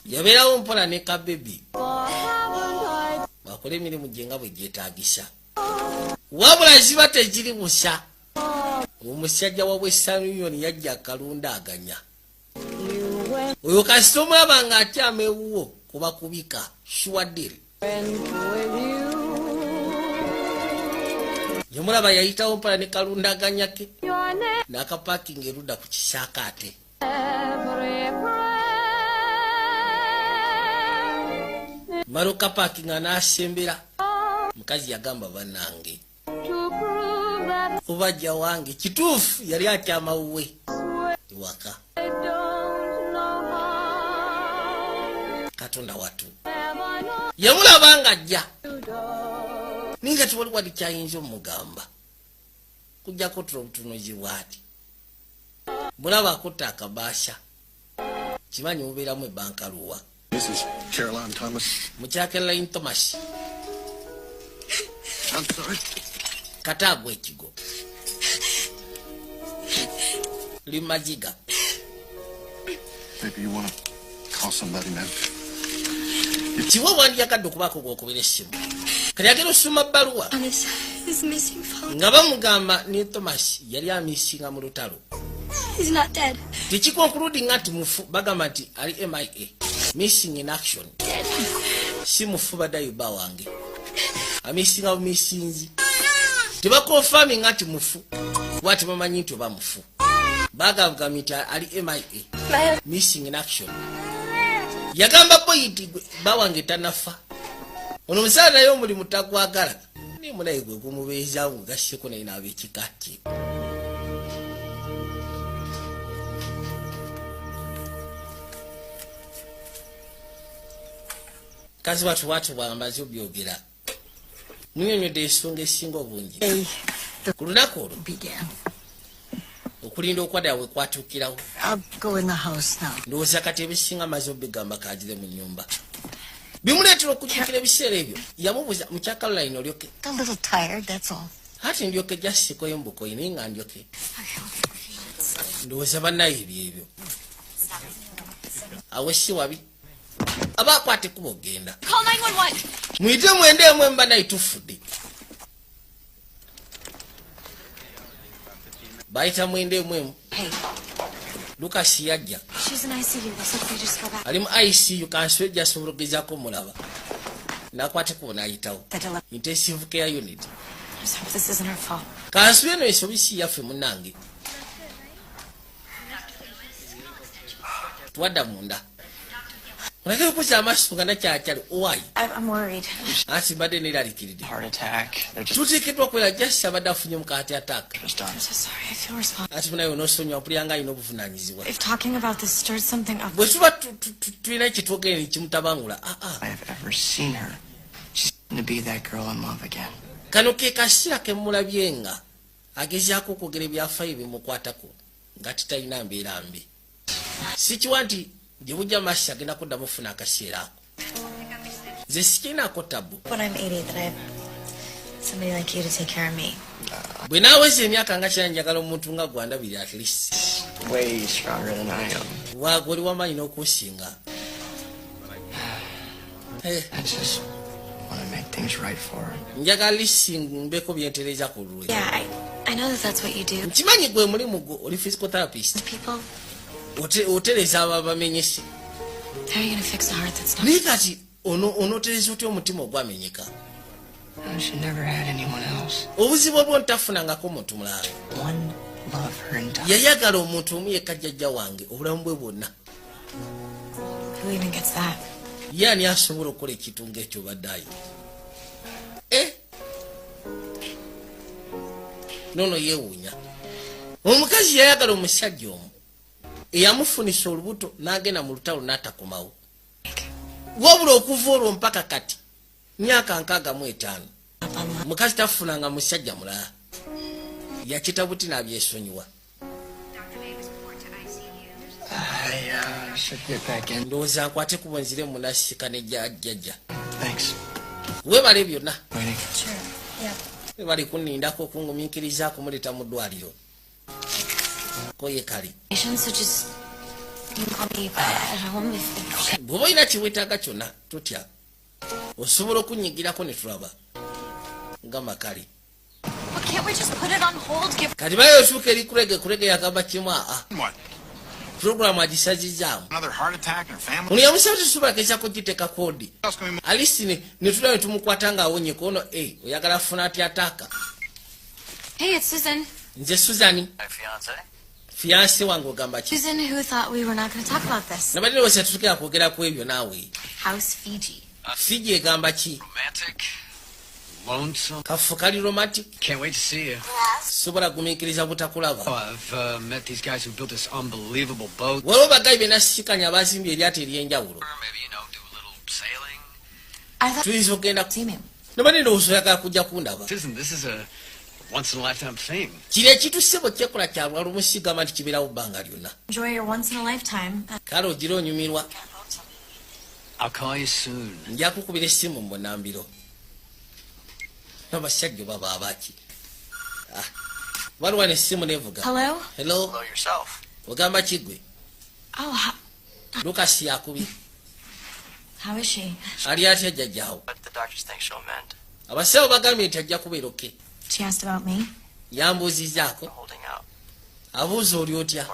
Yabeerawo mpola ne kabebi. Bakola emirimu gye nga bwe gyetaagisa. Wabula ziba tegiri busa. Omusajja wa Western Union yajja akalundaganya. Oyo kasita omulaba ng'atyama ewuwo kubakubika shuwadiri. Yamulaba yayitawo mpala ne kalundaganya ke n'akapakinga erudda ku kisaakaate. Maro kapakinga n'asembera. Mukazi yagamba bannange. Kubajja wange kituufu yali atyama wuwe ewaka. Katonda watu yamulaba ng'ajja ninga tewali wali kyayinza omugamba kujjako tulobutunuzi bwati bulaba akutta akabaasha kimanyi mubeeramu ebbankaluwa. Mrs. Caroline Thomas. Mukyala Caroline Thomas. I'm sorry. Katagwa ekigo limajiga. Maybe you want to call somebody, man. Kiwa wandiyakadde okubaako gw'okubira essimu kali agenda osoma bbaluwa nga bamugamba ne Thomas yali amisinga mu lutalo. Tekikonkuludinga nti mufu bagamba nti ali MIA, missing in action. Si mufu baddayo bba wange amisinga bumisinzi. Tebakonfaminga nti mufu kuba tebamanyi nti oba mufu. Bagamba nti ali MIA, missing in action. Yagamba boyiti bawange tanafa. Ono musala naye omulimu tagwagala. Ni munaye gwe gumubeezaawo gasseko naye n'ab'ekikati. Kazi watu bwamaze obyogera. Munyonyodde ensonga esinga obungi. Ku lunaku olwo okulinda okwadda we kwatuukirawo. Ndowooza kati ebisinga maze obigamba kaagire mu nnyumba. Bimuleetera okujjukira ebiseera ebyo. Yamubuuza mukya Caroline olyoke. Ati ndyoke jasikoyo mbukoyi naye nga ndyoke. Ndowooza bannayo ebyo. Awe si wabi. abakwate kuba ogenda Call 911. muyite mwende emwe mba naye tufudde bayita mwende emwe Hey, Lukasi yajja she's in ICU. Let's look if we just go back. ali mu ICU kanswe jasobola okugezaako mulaba nakwate kuba nayitawo intensive care unit Just hope this isn't her fault. kanswe eno esobisi yaffe munange twadda munda olagala okuza amaaso nga nakyakyali owaayi I'm worried. anti mbadde neralikiridde Heart attack. They're just tuteekeddwa kwera jasi abadde afunye mu kaati ataaka just done. I'm so sorry. I feel responsible. ati munaye onosonyiwa mpulira nga alina obuvunaanyizibwa If talking about this stirred something up, bwe tuba tulina kyetwogere nekimutabangula I have ever seen her. She's going to be that girl in love again. kano ke kaseera kemulabye nga agezaako okwogera ebyafaayo bimukwatako nga titalina mbeera mbi sikiwa nti gye bujja maaso agenda kuddamu ofuna akaseera ako nze sikinaako tabu when I'm 80, that I have somebody like you to take care of me. bwe naaweza emyaka nga kira njagala omuntu nga gwandabiri at least Way stronger than I am. waago oli wamaanyi n'okusinga I just want to make things right for her. njagala lisimbeko byentereza ku lulwe Yeah, I know that that's what you do. nkimanyi gwe mulimu gwo oli physical therapist People, otereza abo abamenyese how are you going to fix a heart that's not? naye kati onotereza otya omutima ogwamenyeka She never had anyone else. obuzibu obwo ntafunangako muntu mulala One love her entire. yayagala omuntu omu yekka jjajja wange obulamu bwe bwonna Who even gets that? ye ani asobola okukola ekintu ngaekyo baddayo nono yeewuunya omukazi yayagala omusajja omu eyamufunisa olubuto n'agenda mu lutalo n'atakomawo wabula okuva olwo mpaka kati myaka 65 mukazi tafunanga musajja mulala yakita buti n'abyesonyiwa I should get back in. ndowooza nkwate kuba nzire munasika ne jjajja Thanks. weebale byonna Waiting. Sure. Yeah. webali kunnindako okungumiikirizaako muleta mu ddwaliro koye kali So just you can call me at home if bw'oba olina kiweetaaga kyonna totya osobola okunyigirako ne tulaba nga makali But can't we just put it on hold? Give kati bayo otuuka eri kurege yagamba kimu What? puroguramu agisazizaamu Another heart attack in her family? ono yamusaba tetusobola kezaako giteeka koodi What else can we move? alisi ne tulaba ne tumukwata ng'awonyeko ono oyagala afuna ati ataaka Hey, it's Susan. nze suzani My fiance. fiyanse wange ogamba ki Susan, who thought we were not going to talk about this? nabadde newesa tutukira kwogera ku ebyo naawe House Fiji. fiji egamba ki Romantic, lonesome. kafu kali romantic Can't wait to see you. sobola gumiikiriza Oh, butakulaba I've met these guys who built this unbelievable boat. waliwo bagayi benasikanya abazimbye eryato ery'enjawulo Maybe, you know, do a little sailing. I thought tuyinza okgenda see me. nabadde ndowooza oyagala kujja kundaba Susan, this is a once-in-a-lifetime thing. kiri ekitusse bwe kyekola kyalwala omusigamba nti kibeerawo bbanga lyonna Enjoy your once in a lifetime. kale ogira onyumirwa I'll call you soon. nja kukubira essimu mu bunambiro abasajja baba abaki waliwo nessimu nevuga Hello? hello Hello yourself. ogamba kigwe Oh, lukasi yakubye how is she? ali atya jjajjaawo But the doctors think she'll mend. abasawo bagambye nti ajja kubeera oke She asked about me yambuuzizaako Holding out. abuuza oli otya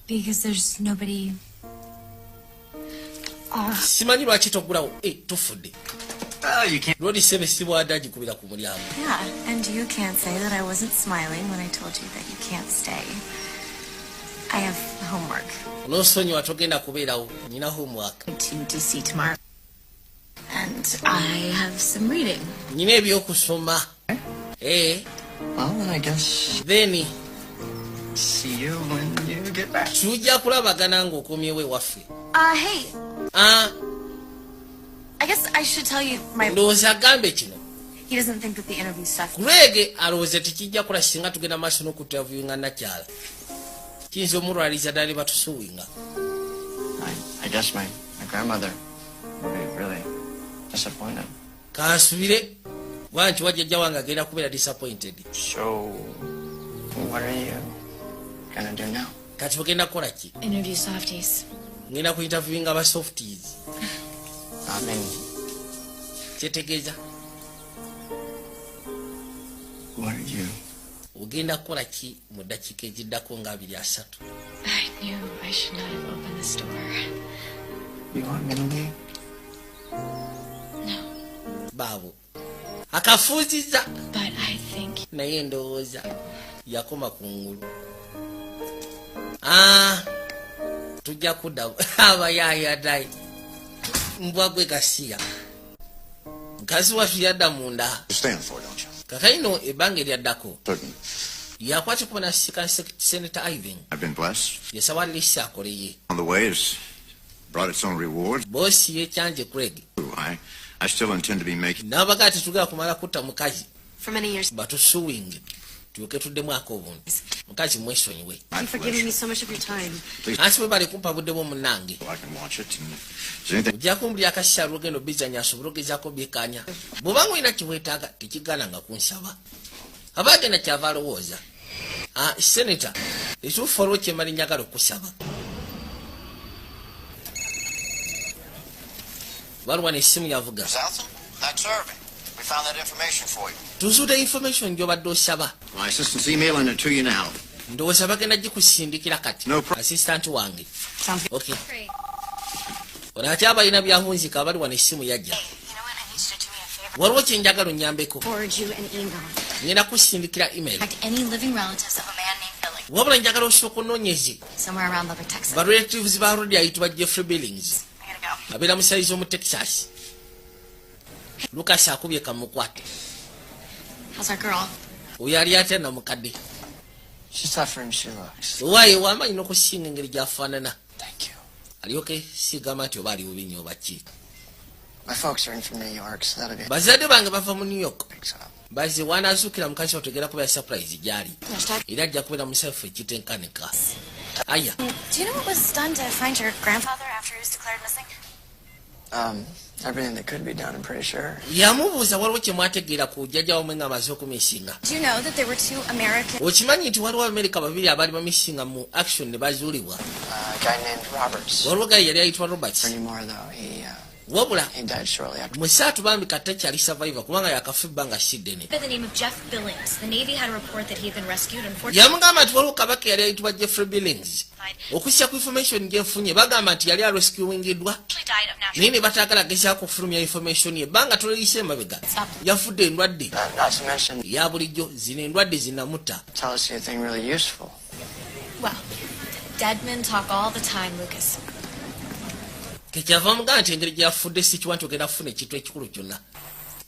because there's nobody. simanyi lwaki togulawo tufudde Oh, you can't. lodi sebe sibwadde agikubira ku mulyango Yeah, and you can't say that I wasn't smiling when I told you that you can't stay. I have homework onoosonyiwa togenda kubeerawo nyina homework to DC tomorrow. And I have some reading. nyina ebyokusoma Well, then I guess then see you when you get back. tujja kulabagana ng'okomyewo ewaffe Hey, I guess I should tell you ndowooza agambe kino he doesn't think that the interview stuff. kulege alowooza tekijja kola singa tugenda maaso n'okutavuyinga nakyala kiyinza omulwaliza ddala ne batusuwinga I guess my grandmother would be really disappointed. kansubire wanki wajjajja wange agenda kubeera disappointed So, what are you gonna do now? kati ogenda kukola ki Interview softies. ngenda ku interviewinga aba softies Kyetegeeza. What are you? Ogenda kukola ki mu ddakiika eziddako nga 23? I knew I should not have opened this door. You want me to leave? No. Baabo akafuuzizza. But I think... naye ndowooza yakoma ku ngulu. Tujja kudda abayaaya ddayi. Mbwa gwe Gasiya. Mukazi waffe yadda munda. Kakayino ebbanga eryaddako yakwatibwa na Senator Ivan. I've been blessed. Yasaba Lisa akoleye. On the way has brought its own rewards. Boosi ye Kyanje Craig. I still intend to be making. N'abaga tetugenda kumala kutta mukazi. For many years. Batusuwinge. Tuyoke tuddemu ak'obuntu. Mukazi mwesonyiwe. Thank you for giving me so much of your time. Ansi bwe bali kumpa budde bw'omunnange. Ojja kumbulira akasisa lwogendo bizanya asobole ogezaako byekkaanya. Bw'obanga olina kiweetaaga tekigaananga kunsaba. Aba agenda kyava alowooza. Senator, ekituufu olwo kyemali njagala okusaba. Waliwo n'essimu yavuga. That survey. We found that information for you. Tuzuude information gy'obadde osaba. My assistant's emailing it to you now. Ndowooza bagenda gikusindikira kati. Assistant wange. Okay. Ono ate abalina byahunzika abali wano essimu yajja. Waliwo kye njagala onnyambeko. Ngenda kusindikira email. Wabula njagala osooka onoonyeze. Ba relatives ba Rodi ayitibwa Jeffrey Billings. Abeera musayizi omu Texas. Lucas akubye kamukwate. How's our girl? Oyo ali atya na mukadde. She's tougher than she looks. Waaye wamanyi n'okusinga engeri gy'afaanana. Thank you. Alyoke sigamba nti oba ali bubi oba ki. My folks are in from New York, so that'll be... Bazadde bange bava mu New York. Baze wanazuukira mukazi otegera kubeera surprise gyali. Era ajja kubeera musafu ekitenkanika. Aya. Do you know what was done to find your grandfather after he was declared missing? Everything that could be done, I'm pretty sure. Yamubuuza waliwo kye mwategeera ku jjajja wamwe nga amaze okumisinga. Do you know that there were 2 American... Okimanyi nti waliwo Amerika babiri abaali bamisinga mu action ne bazuulibwa. A guy named Roberts. Waliwo gayi yali ayitibwa Roberts. Anymore though, wabula he died shortly after. Musaatu bambi katakyali survivor kubanga yakafa ebbanga siddene. By the name of Jeff Billings, the Navy had a report that he had been rescued. Unfortunately, yamugamba nti waliwo kabaka yali ayitibwa Jeffrey Billings. Okusya ku information gyenfunye bagamba nti yali arescuingidwa naye ne bataagala gezaako okufulumya information ye ebbanga toleyise emabega yafudde endwadde ya bulijjo zino endwadde zinamutta. Tell us anything really useful. Well, dead men talk all the time, Lucas. Kekyava mugamba nti engeri gyafudde si kiwa nti ogenda kufuna ekintu ekikulu kyonna.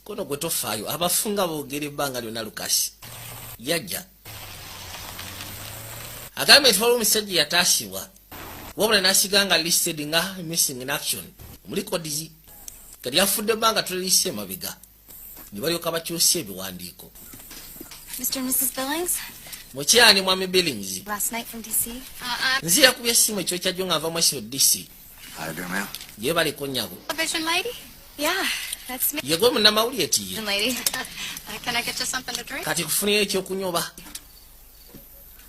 Kono gwe tofaayo abafunga boogera ebbanga lyonna Lucas yajja agambye nti waliwo omusajja yataasibwa wabula n'asiga nga listed nga missing in action mu records kati yafudde ebbanga tuliyise emabega ne balyoka bakyusa ebiwandiiko. Mr. and Mrs. Billings? Mukyani mwami Billings. Last night from DC? Nze yakubye essimu ekyo kyajjo ng'ava mu DC. Ye baliko nnyabo. Television lady? Yeah, that's me. Ye gwe munnamawulire tiye. Lady. Can I get you something to drink? Kati kufunira ekyokunywa.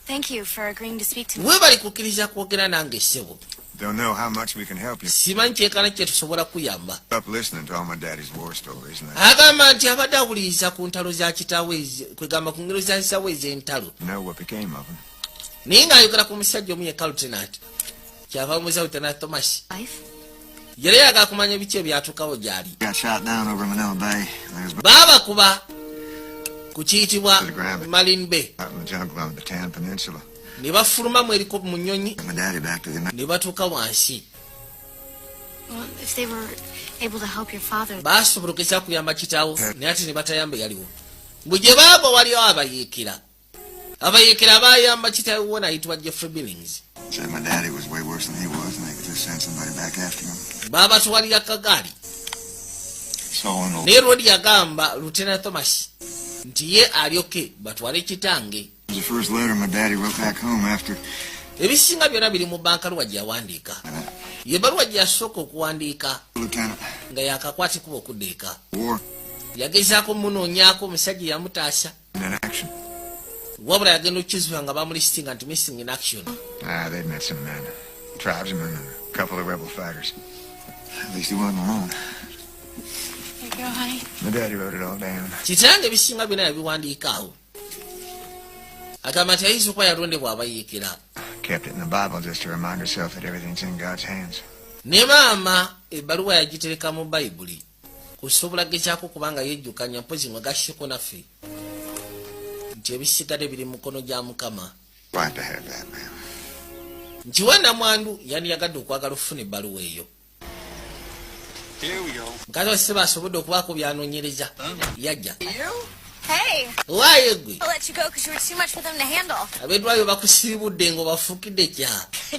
Thank you for agreeing to speak to me. We bali kukkiriza kwogera nange ssebo. Don't know how much we can help you. Simanyi kyenkana kye tusobola kuyamba. Stop listening to all my daddy's war stories. Agamba nti abadde awuliriza ku ntalo za kitaawe kwegamba ku ngero za nsawo ez'entalo. Know what became of him. Naye ng'ayogera ku musajja omu ye Lieutenant. Kyava muza Lieutenant Thomas. Yali ayagala kumanya biki ebyatuukawo gy'ali. Baaba kuba ku kiyitibwa Marine Bay. Ne bafuluma mu eriko mu nnyonyi ne batuuka wansi. Baasobola okugeza kuyamba kitaawo naye ate ne batayamba yaliwo. Bwe gye baaba waliwo abayeekera. Abayeekera baayamba kitaawo wona ayitibwa Jeffrey Billings. Baabatwalira kagaali. Naye Rodi yagamba Lieutenant Thomas nti ye alyoke batwale kitange. Ebisinga byonna biri mu banka luwa gye yawandiika. Ye baluwa gye yasooka okuwandiika nga yakakwatikuba okudda eka. Yagezaako munoonyaako omusajja yamutaasa. Wabula yagenda okukizuula nga bamulistinga nti missing in action. They met some men. Tribesmen and a couple of rebel fighters. At least he wasn't alone. My daddy wrote it all down. kitange bisinga byonna yabiwandiikaawo agamba nti ayinza okuba yalondebwa abayiikira. Kept it in the Bible just to remind herself that everything's in God's hands. Ne maama ebbaluwa yagitereka mu bayibuli kusobola gezaako kubanga yejjukanya mpozi mwe gasseko naffe nti ebisigadde biri mu mukono gya Mukama. Glad to have that, man. Nti we namwandu yandiyagadde okwagala okufuna ebbaluwa eyo. Mukazi wa Ssebo asobodde okubaako byanoonyereza yajja. Hey! Waayo gwe I'll let you go because you were too much for them to handle. abeddwayo bakusiibudde ng'obafuukidde kya.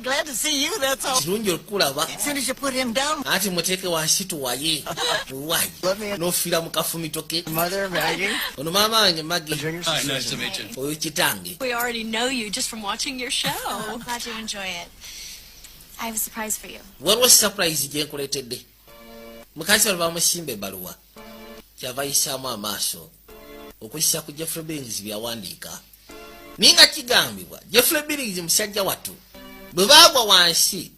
Glad to see you, that's all. Kirungi okukulaba As soon as you put him down. anti muteeke wansi tuwaye waayi n'ofiira mu kafumitoke. Mother, Maggie. Ono maama wange Maggie. Hi, nice to meet you. Oyo kitange. We already know you just from watching your show. I'm glad you enjoy it. I have a surprise for you. Waliwo surprise gye nkuleetedde. Mukazi wali bamusimba ebbaluwa kyava yisaamu amaaso okuyisa ku Jeffrey Billings byawandiika. Ninga kigambibwa Jeffrey Billings musajja wattu bwe baagwa wansi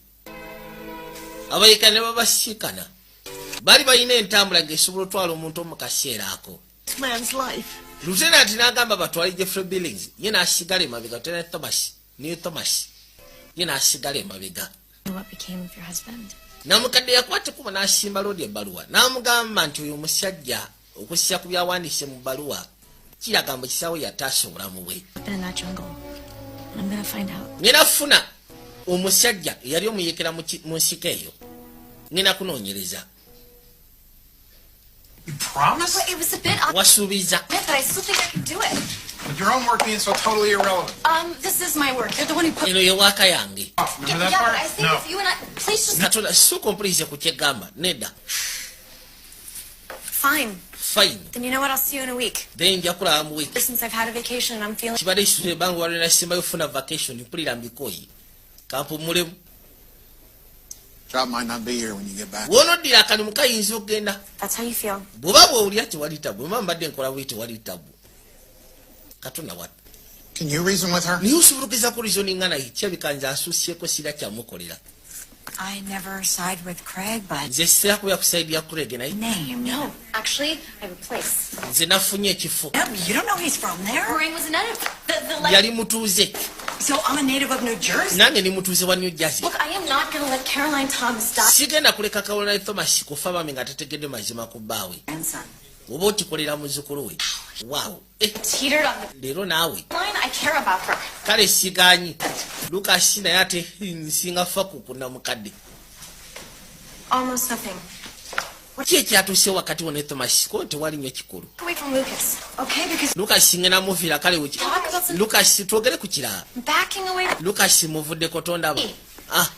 abayika ne babasiikana bali balina entambula ng'esobola otwala omuntu mu kaseera ako. Lieutenant n'agamba batwale Jeffrey Billings ye n'asigala emabega. Lieutenant Thomas Neil Thomas ye n'asigala emabega. What became of your husband? Namukadde yakwate kuba n'asimba loodi ebbaluwa n'amugamba nti oyo omusajja okussa ku byawandiise mu bbaluwa kiraga mbu kisaawe yataasa obulamu bwe. Ngenda kufuna omusajja eyali omuyekera mu nsiko eyo ngenda kunoonyereza. You promise? It was a bit Wasuubiza. but I still think I can do it. With your own work being so totally irrelevant. This is my work. You're the one who put. Eno ye waaka yange. Remember that Yeah, part? but I think No. if you and I, please just. Katonda sooka ompulirize ku kyegamba nedda. Fine. Fine. Then you know what? I'll see you in a week. Then nja kulaba mu week. Since I've had a vacation and I'm feeling. Kibadde kisutule ebbanga waliwo nasembayo ofuna vacation mpulira mbikoyi kampumulemu. Job might not be here when you get back. Woonoddira akalimu kayinza okgenda. That's how you feel. Bw'oba bw'owulira tewali tabu bw'emba mbadde nkola bwe tewali tabu. Katonda wattu. Can you reason with her? Niye osobola okugezaako reasoninga naye kirabika nze asuusyeko sira kyamukolera. I never side with Craig, but. Nze sira kubeera ku sayidi ya Craig naye. Name. No. Actually, I have a place. Nze nafunye ekifo. You don't know he's from there? Craig was a native. Yali mutuuze. So I'm a native of New Jersey? Nange ni mutuuze wa New Jersey. Look, I am not going to let Caroline Thomas die. Sigenda kuleka Caroline Thomas kufa bami nga tategedde mazima ku bbaawe. Oba otikolera muzzukulu we. Wow. Teetered on the Leero naawe. line. I care about her. Kale sigaanyi. Lucas naye ate nsinga fa kukuna mukadde. Almost nothing. Ki ekyatuuse wakati wo ne Thomas ko tewali nnyo kikulu. Away from Lucas. Okay, because Lucas ngena muviira kale weki. Lucas twogere ku kirala. backing away. Lucas muvuddeko tondaba.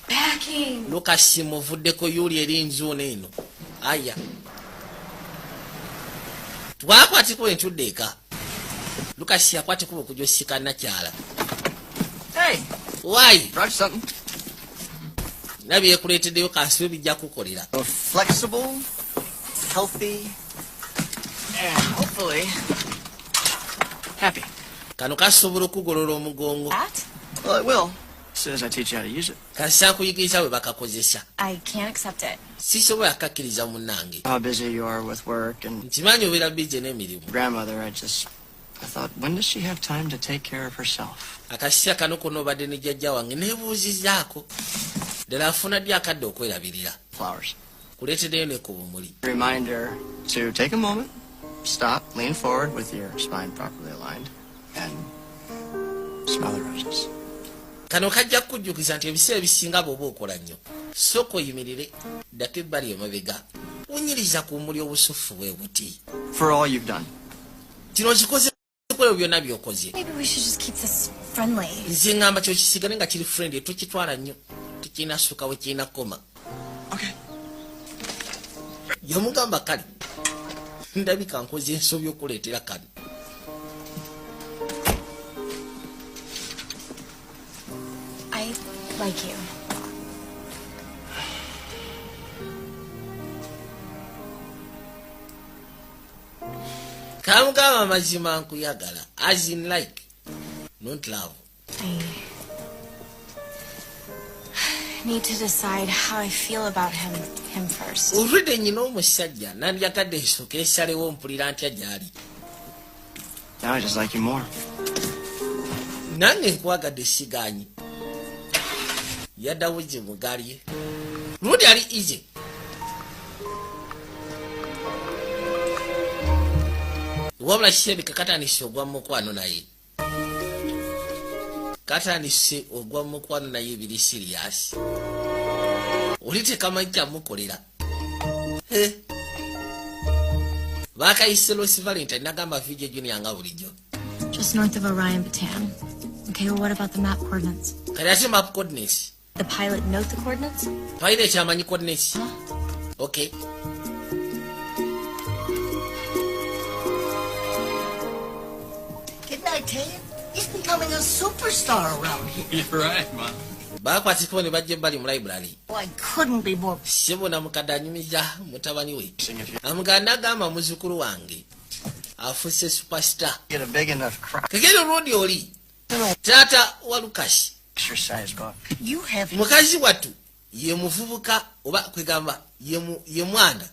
Backing. Lucas muvuddeko yuli eri nzuuno eno. Aya. Twakwatiko entudde eka. Lucas yakwatiko okujja osika nakyala. Hey! Why? Brought you something. Nabyekuleeteddeyo kansibe bijja kukolera. Flexible, healthy, and hopefully happy. Kano kasobola okugolola omugongo. Well, it will, as soon as I teach you how to use it. Kansa nkuyigiriza bwe bakakozesa. I can't accept it. Sisobola akakkiriza munnange. How busy you are with work and Nkimanyi obeera bije n'emirimu. grandmother, I thought, when does she have time to take care of herself? Akasisa kano konna obadde ne jjajja wange neebuuzizaako. Ddala afuna ddi akadde okwerabirira. Flowers. Kuleeteddeyo ne ku bumuli. Reminder to take a moment, stop, lean forward with your spine properly aligned, and smell the roses. Kano kajja kukujjukiza nti ebiseera ebisinga bw'oba okola nnyo. Sooka oyimirire, ddako ebbali emabega. Wunyiriza ku bumuli obusuffu bwe buti. For all you've done. Kino kikoze kwebyo byonna by'okoze. Maybe we should just keep this friendly. Nze ngamba kyo kisigale nga kiri friendly tukitwala nnyo. Tekirina ssuka we kirina koma. Okay. Yamugamba kale. Ndabika nkoze ensobi okuleetera kano. I like you. Kamugamba amazima nkuyagala. As in like. Not love. I need to decide how I feel about him. him first. Olwedde nyina omusajja nandiyagadde esooka esalewo mpulira ntya gy'ali. Now I just like you more. Nange nkwagadde sigaanyi. Yaddawo gye mugaali ye. Ludi ali easy. Wabula kirabika katandise ogwa mu mukwano naye. Katandise ogwa mu mukwano naye biri serious. Oli tekamanyi kyamukolera. Bakayise Losi Valentine nagamba Vijay Junior nga bulijjo. Just north of Orion Bataan. Okay, well, what about the map coordinates? Kati ate map coordinates. The pilot note the coordinates? Pilot amanyi coordinates. Okay. Didn't I tell you? He's becoming a superstar around here. You're right, Mom. Bakwatiko ne bajje bali mu library. Oh, I couldn't be more. Sibona mukadde anyumiza mutabani we. Amuganda agamba muzukulu wange afuse superstar. Get a big enough crowd. Kagero Rodi oli. Tata wa Lucas. Exercise book. You have Mukazi watu ye muvubuka oba kwegamba ye mwana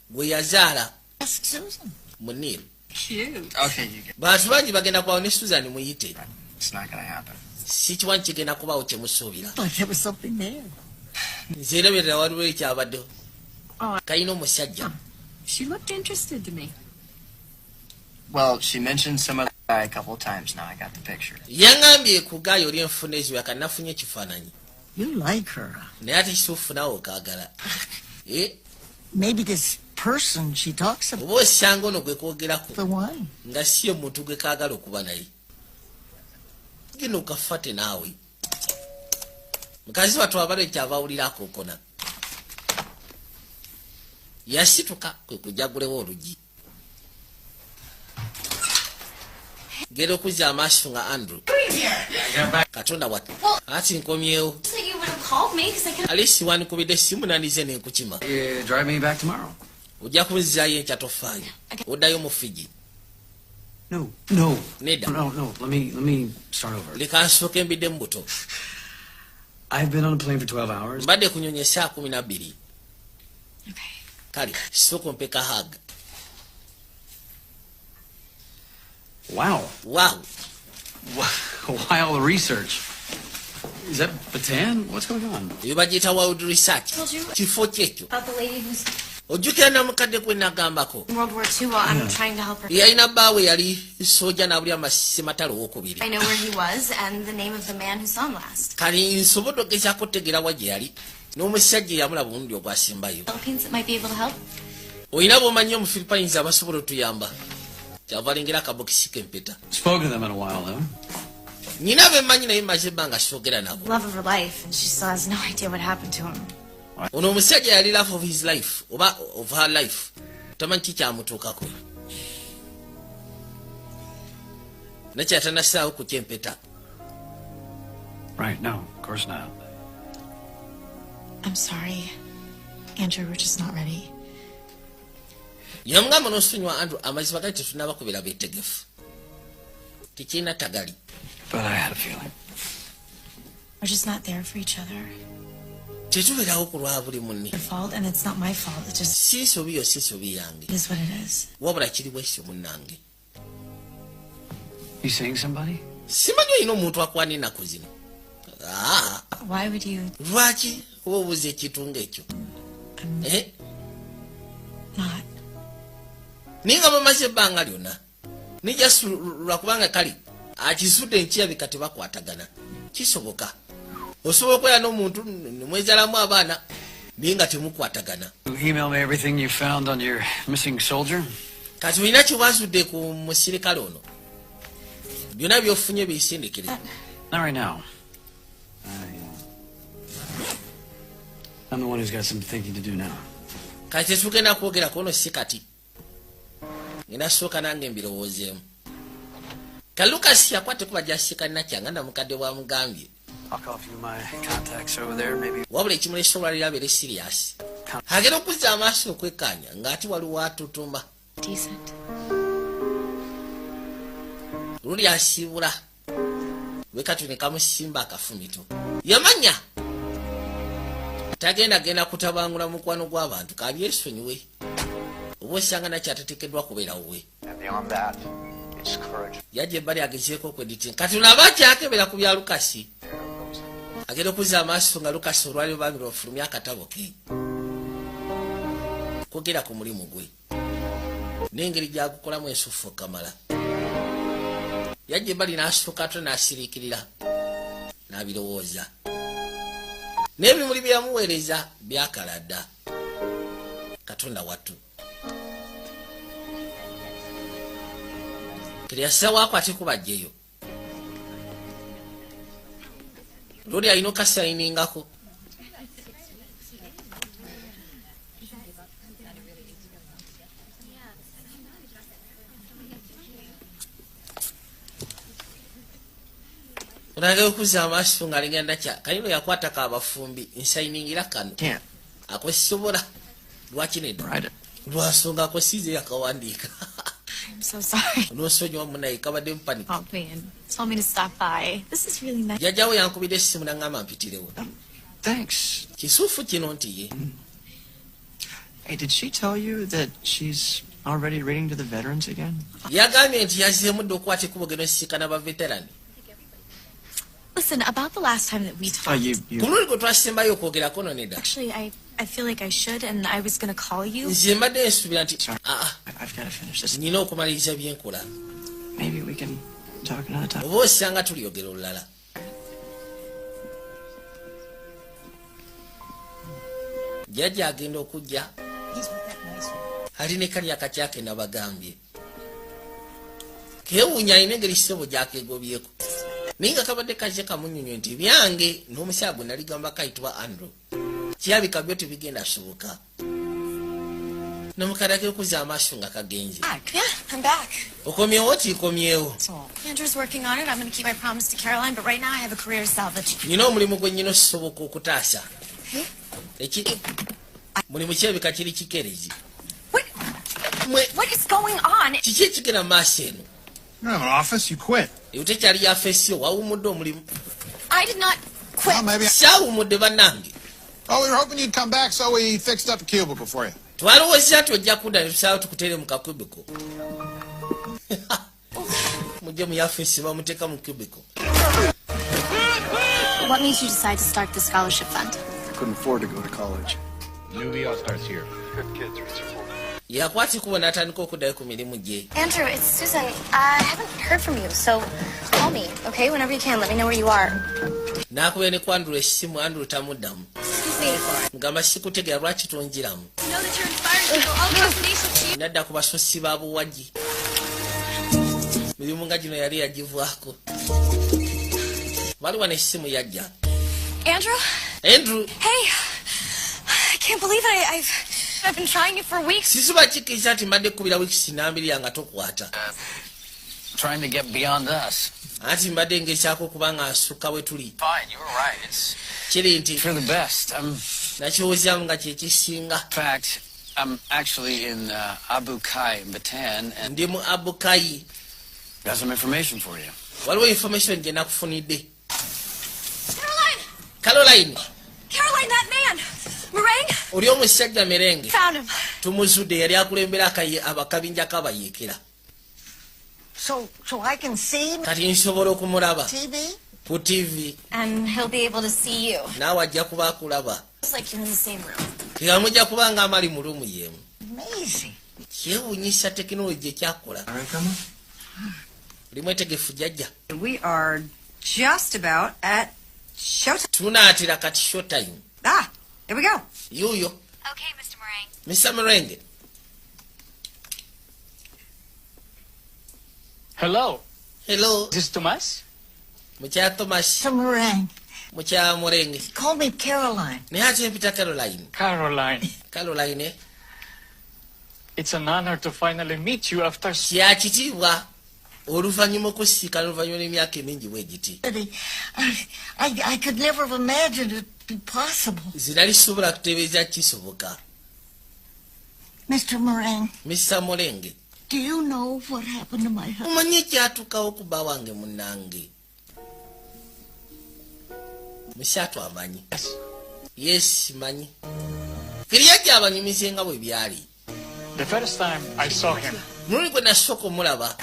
gwe yazaala. Ask Susan. Munir. Cute. Okay, you get. Bantu bangi bagenda kwawo ne Susan muyite. It's not gonna happen. Si kiwanyi kigenda kubaawo kye musuubira. Thought there was something there. Nze erabirira waliwo ekyabaddeho. Kayina omusajja. She looked interested to me. Well, she mentioned some other guy a couple of times now. I got the picture. Yangambye ku gaayo oli enfuna ezo yakanafunye ekifaananyi. You like her. Naye ate kituufunawo okaagala. Maybe this person she talks about. Oba osanga ono gwe kwogerako. The one. Nga si ye muntu gwe kaagala okuba naye. Gino kafate naawe. Mukazi watu abale kyava awulirako okona. Yasituka kwe kujagulewo olugi. Gero okuzza amaaso nga Andrew. Katonda watu. Ati nkomyewo. So you would have called me because I could. Alisi wanikubidde simu nandize n'enkukima. Drive me back tomorrow. Ojja kunzizaayo enkya tofaayo. Oddayo mu Fiji. No. Neda. No. Let me start over. Leka nsooke embidde mu buto. I've been on a plane for 12 hours. Mbadde kunyonya essaa 12. Okay. Kale, sooka ompeka hug. Wow. Why all the research? Is that Bataan? What's going on? Eyo bagiyita World Research. Told you Kifo kyekyo. about the lady who's Ojjukira namukadde gwe nagambako. in World War II. Well, I'm trying to help her. Yalina bbaawe yali sooja n'abuli amassematalo owokubiri. I know where he was and the name of the man who saw him last. Kali nsobodde okugezaako okutegeerawa gye yali n'omusajja eyamulaba omulundi ogwasimbayo. Philippines that might be able to help. Olina bw'omanyi omu Philippines abasobola otuyamba. Kyava alengera akabokisi k'empeta. Spoken to them in a while, though. Nyina bemmanyi naye mmaze ebbanga soogera nabo. Love of her life, and she still has no idea what happened to him. Ono omusajja yali love of his life oba of her life. Tamanyi kikyamutuukako. Nakyatanasaawo ku kyempeta. Right, no, of course not. I'm sorry, Andrew, we're just not ready. Yamugamba n'osonyiwa Andrew amazima gali tetunnabakubira beetegefu. Tekirina tagali. But I had a feeling. We're just not there for each other. Tetubeerawo ku lwa buli munne. Your fault, and it's not my fault. It just Si nsobi yo si nsobi yange. is what it is. Wabula kiri bwekityo munnange. You seeing somebody? Simanyi olina omuntu akwana ennaku zino. Why would you Lwaki oba obuuza ekintu ng'ekyo? not? Naye nga bamaze ebbanga lyonna. Nijja lwakubanga kale akizudde enkirabika tebakwatagana. Kisoboka. Osobola okubeera n'omuntu ne mwezalamu abaana naye nga temukwatagana. You email me everything you found on your missing soldier? Kati olina kye wazudde ku musirikale ono. Byonna by'ofunye biyisindikire. Not right now. I'm the one who's got some thinking to do now. Kati tetugenda kwogerako ono si kati. Ngenda sooka nange mbirowoozeemu. Ka Lucas yakwate kuba gyasikanna kyanga namukadde bwamugambye. I'll call you my contacts over there, maybe. Wabula ekimulesa olwaliro abeere serious. Agenda okuzza amaaso okwekkaanya ng'ate waliwo atutuma. Decent. Luli asiibula. Wekatu ne kamusimba akafumito. Yamanya. genda kutabangula mukwano gw'abantu kabyesonyiwe oba osanga nakyatateekeddwa kubeerawo we. Yajja ebbali agezeeko okwediting kati olaba akyakebera ku bya Lukasi agenda okuzza amaaso nga Lukasi olwaliro babiri ofulumya akatabo ke kwogera ku mulimu gwe n'engeri gyagukolamu ensufu okamala. Yajja ebbali n'asooka ate n'asiriikirira n'abirowooza n'ebimuli byamuweereza byakala dda. Katonda wattu kiryasawaako ate kubajjeyo loli alina okasayiningako. Onagala okuzza amaaso ng'alengera kya kayino yakwatako abafumbi nsayiningira kano akwesobola lwaki nedda lwansonga akwesize yakawandiika. I'm so sorry. Nosonyiwa munaye kabadde mpanika. Oh man, told me to stop by. This is really nice. Jajjawo yankubira essimu n'aŋŋamba mpitirewo. Thanks. Kisuufu kino nti ye. Hey, did she tell you that she's already reading to the veterans again? Yagambye nti yazzeemu dda okukwata ekkubo geno esisinkana baveterani. Listen, about the last time that we talked. Ku mulundi gwe twasembayo okwogerako no nedda. Actually, I feel like I should, and I was gonna call you. Nze mbadde nsuubira nti I've got to finish this. nina okumaliriza byenkola. Maybe we can talk another time. Oba osanga tuliyogera olulala. Jjajja agenda okujja ali ne kali akakyake nabagambye keewuunya alina engeri ssebo gyakeegobyeko naye nga kabadde kaze kamunyonyo nti byange n'omusaala gwe naligamba kayitibwa Andrew kirabika byo tebigenda soboka nomukadde okuzza amaaso nga kagenze. Yeah, I'm back. Okomyewo tiikomyewo. Andrew's working on it. I'm going to keep my promise to Caroline, but right now I have a career to salvage. Nina omulimu gwe nnyina okusoboka okutaasa. Mulimu kirabika kiri kikerezi. What is going on? Kiki ekigenda mu maaso eno? You have an office, you quit. Eyo tekyali yafeesiyo wawummudde omulimu. I did not quit. Well, maybe. Saawummudde bannange. Oh, we were hoping you'd come back, so we fixed up a cubicle for you. Twalowooza nti ojja kudda ne tusalawo tukuteere mu kakubiko. Mujje mu yafeesi bamuteeka mu kubiko. What made you decide to start the scholarship fund? I couldn't afford to go to college. New ER starts here. Good kids reach your full. Yakwata ekubo n'atandika okuddayo ku mirimu gye. Andrew, it's Susan. I haven't heard from you, so call me, okay? Whenever you can, let me know where you are. N'akubira ne ku Andrew essimu, Andrew tamuddamu. Ngamba sikutegeera lwaki tonjiramu. Nadda ku basosi ba buwagi. Mirimu nga gino yali yagivaako. Waliwo n'essimu yajja. Andrew? Andrew. Hey, I can't believe it. I've been trying it for weeks. Sisuba kikiriza nti mbadde kkubira wiiki nambirira nga tokwata. Trying to get beyond us. Anti mbadde ngezaako kubanga asukka we tuli. Fine, you were right. It's kiri nti for the best. Nakiwoozaamu nga kye kisinga. In fact, I'm actually in Abu Kai in Bataan, and ndi mu Abu Kai. Got some information for you. Waliwo information gye nakufunidde. Caroline, Caroline, that man! Meringue? Oli omusajja Merenge. Found him. Tumuzudde yali akulembera abakabinja kabayeekera. So I can see him? Kati nsobola okumulaba. TV? Ku TV. And he'll be able to see you. Naawe ajja kuba akulaba. It's like you're in the same room. Kega mujja kubanga amali mu lumu yeemu. Amazing. Kyewuunyisa tekinologi ekyakola. Oli mwetegefu jjajja. We are just about at showtime. Tunaatira kati showtime. Here we go. Yuuyo. Okay, Mr. Meringue. Mr. Meringue. Hello. Hello. Is this Tomas? Mucha Tomas. Mr. Meringue. Mucha Meringue. Call me Caroline. Ne ate mpita Caroline. Caroline. Caroline, eh? It's an honor to finally meet you after... Kya kitiibwa oluvannyuma okusiikana oluvannyuma n'emyaka emingi bwe giti. I could never have imagined it be possible. Zinali sobola kutebeeza kisoboka. Mr. Meringue. Mr. Meringue. Do you know what happened to my husband? Omanyi ekyatuukawo ku bba wange munnange. Mukyatu amanyi. Yes, manyi. Kiriyaja abanyumize nga bwe byali. The first time I saw him, mulundi gwe nasooka omulaba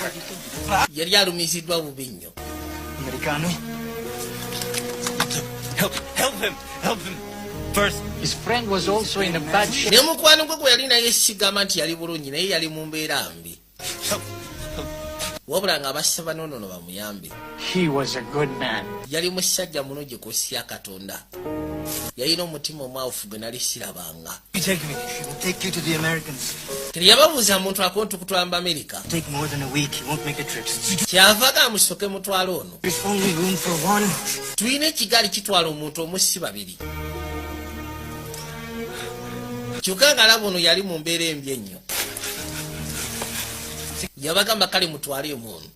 yali alumiziddwa bubi nnyo. Americano. Help him. First, his friend was also in a bad shape. Ne mukwano gwe gwe yali naye sigamba nti yali bulungi naye yali mu mbeera mbi. Wabula nga basse banoonono bamuyambe. He was a good man. Yali musajja mulungi kusya Katonda. Yalina omutima omwawufu gwe nali sirabanga. You take me. We'll take you to the Americans. Yababuuza muntu akontu kutwala mu Amerika. Take more than a week. You won't make a trip. Kyavaga amusoke mutwalo ono. There's only room for one. Tuyina ekigaali kitwala omuntu omusi babiri. Kyokka nga alaba ono yali mu mbeera embi ennyo. Yabagamba kale mutwale omuntu.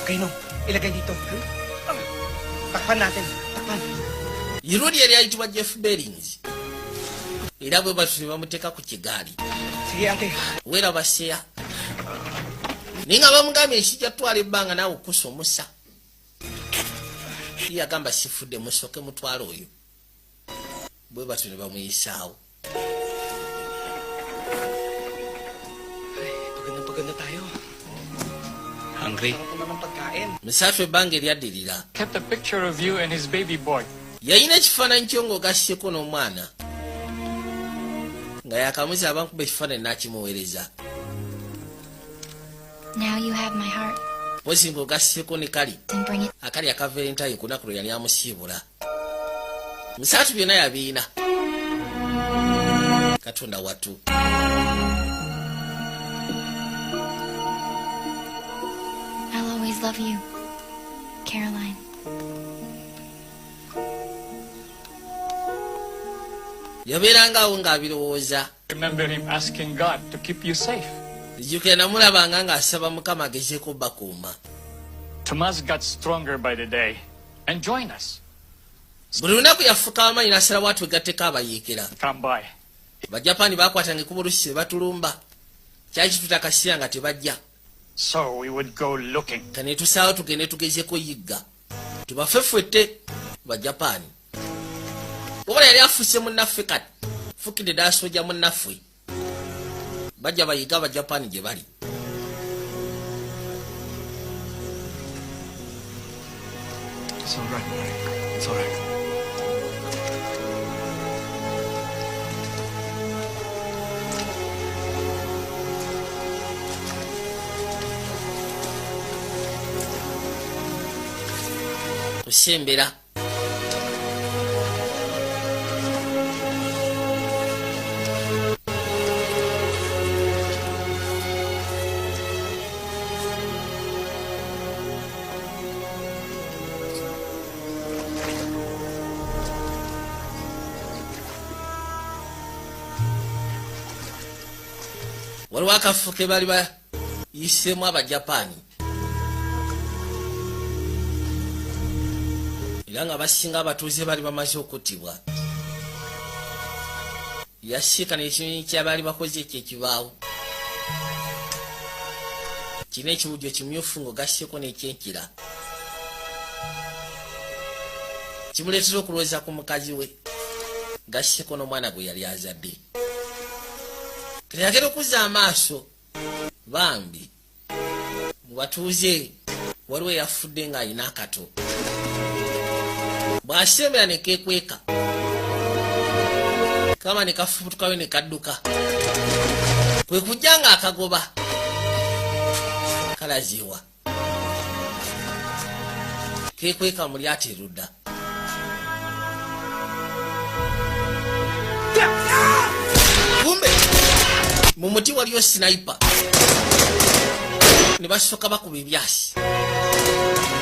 Okay, no. Ilagay dito. Takpan natin. Takpan. Yirudi yali ayitibwa Jeff Bellings. Era bwe batu bamuteeka ku kigaali. Sige ate. Wera baseya. Ninga bamugambye ekijja twala ebbanga naawe okusomusa. Yagamba sifudde musoke mutwala oyo. Bwe batu ne bamuyisaawo. Paganda tayo. Hungry? Musaffe ebbanga eryaddirira. Kept a picture of you and his baby boy. Yayina ekifaananyi kyo ng'ogasseko n'omwana. Nga yakamuza abankuba ekifaananyi n'akimuweereza. Now you have my heart. Pozi ng'ogasseko ne kali. Then bring it. Akali aka Valentine ku lunaku lwe yali amusiibula. Musaatu byonna yabiina. Katonda watu. I'll always love you, Caroline. Yabeerangaawo ng'abirowooza. Remember him asking God to keep you safe. Jjukira namulabanga ng'asaba Mukama agezeeko bakuuma. Tomas got stronger by the day and joined us. Buli lunaku yafuka amaanyi n'asalawo atwegatteko abayeekera. Come by. Bajapani baakwatanga ekubo olusi ne batulumba. Kyali kitutakasira nga tebajja. So we would go looking. Kane tusaawo tugende tugezeko yigga. Tubafefwette Bajapani. Wabula yali afuuse munnaffe kati. Fukidde ddala sojja munnaffe. Bajja bayiga Abajapani gye bali. It's all right, Mike. It's all right. Kusembera. Waliwo akafo ke bali bayiseemu Abajapani. Era nga basinga abatuuze bali bamaze okuttibwa. Yasiikana ekinyonyi kyabaali bakoze ekyo ekibaawo. Kirina ekiwujjo kimyufu ng'ogasseeko n'ekyenkira. Kimuleetera okulowooza ku mukazi we. Gasseeko n'omwana gwe yali azadde. Teyagera okuzza amaaso bambi. Mu batuuze waliwo eyafudde ng'alina akato. Bw'asembera ne keekweka. Kama ne kafubutukayo ne kadduka. Kwe kujja ng'akagoba. Kalaziwa. Keekweka mu lyata erudda. Kumbe mu muti waliyo sniper. Ne basooka bakuba ebyasi.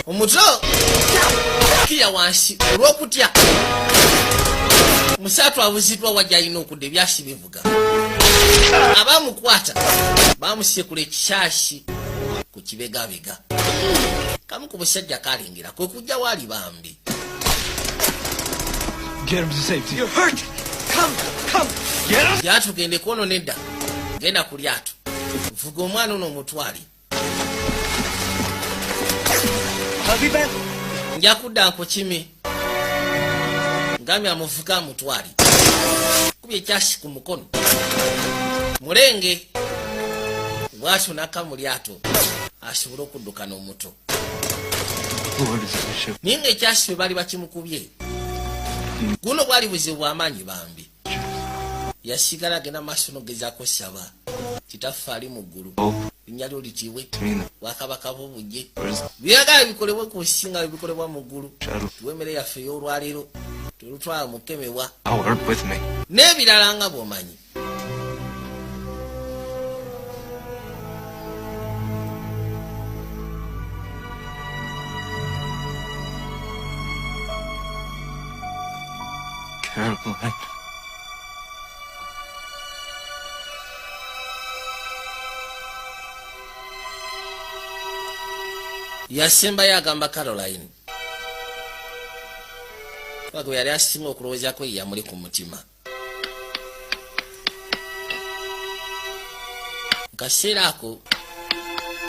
Omuto kiya wansi olw'okutya. Musaatu abuziddwa wajja alina okudda ebyasi bivuga. Abaamukwata baamusekula ekisaasi ku kibegabega. Kamu ku busajja kalengera kwe kujja waali bambi. Get him to safety. You're hurt. Come. Get him. Lyatu gende kono nedda. Genda ku lyatu. Vuga omwana ono omutwali. I'll be back. Nja kudda nkukimi. ngami amuvuga mutwali kubye kyasi ku mukono mulenge bwatu nakamulyato asobola okuddukana omuto ninga ekyasi bwe bali bakimukubye guno bwali buzibu bw'amaanyi bambi yasigala agenda maaso nogezaako saba kitaffe ali mu ggulu linnya lyo litiibwe bwakabaka bubujje byagala bikolebwe ku nsinga bikolebwa mu ggulu tuwe emmere yaffe ey'olwaleero tulutwala mukemebwa n'ebirala nga bw'omanyi Caroline. yasembayo agamba Caroline wagwe yali asinga okulowoozaako ye yamuli ku mutima kaseera ako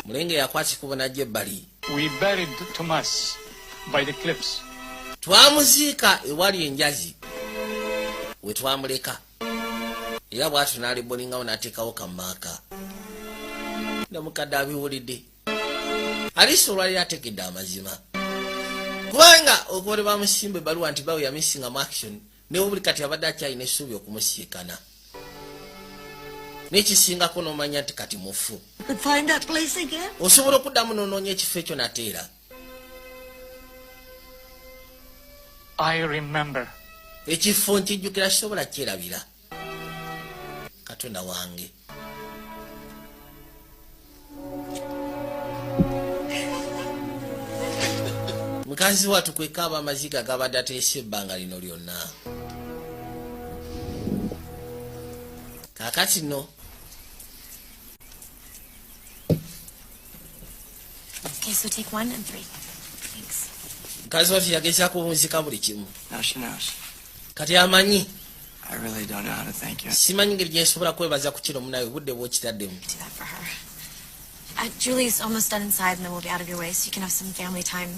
mulenge yakwatikubo najja ebbali We buried Thomas by the cliffs. twamuziika ewali enjazi we twamuleka era bwatu n'alibolingawo n'ateekawo kamaaka namukadde abiwulidde alisi olwaliro ategedde amazima kubanga okubole bamusimba ebbaluwa nti bawe yamisinga mu action newe buli kati abadde akyalina essuubi okumusiikana n'ekisingako n'omanya nti kati mufu osobola okuddamu n'onoonya ekifo ekyo nateera I remember. ekifo nkijjukira kisobola kyerabira katonda wange mukazi watu kwekaaba amaziga gabadde ateese ebbanga lino lyonna kaakati nno Okay, so take 1 and 3. Thanks. mukazi watu yagezaako obunzika buli kimu Now she knows. kati amanyi I really don't know how to thank you. simanyi ngeri gyensobola kwebaza ku kino munawe budde bw'okitaddemu Do that for her. Julie's almost done inside, and then we'll be out of your way, so you can have some family time.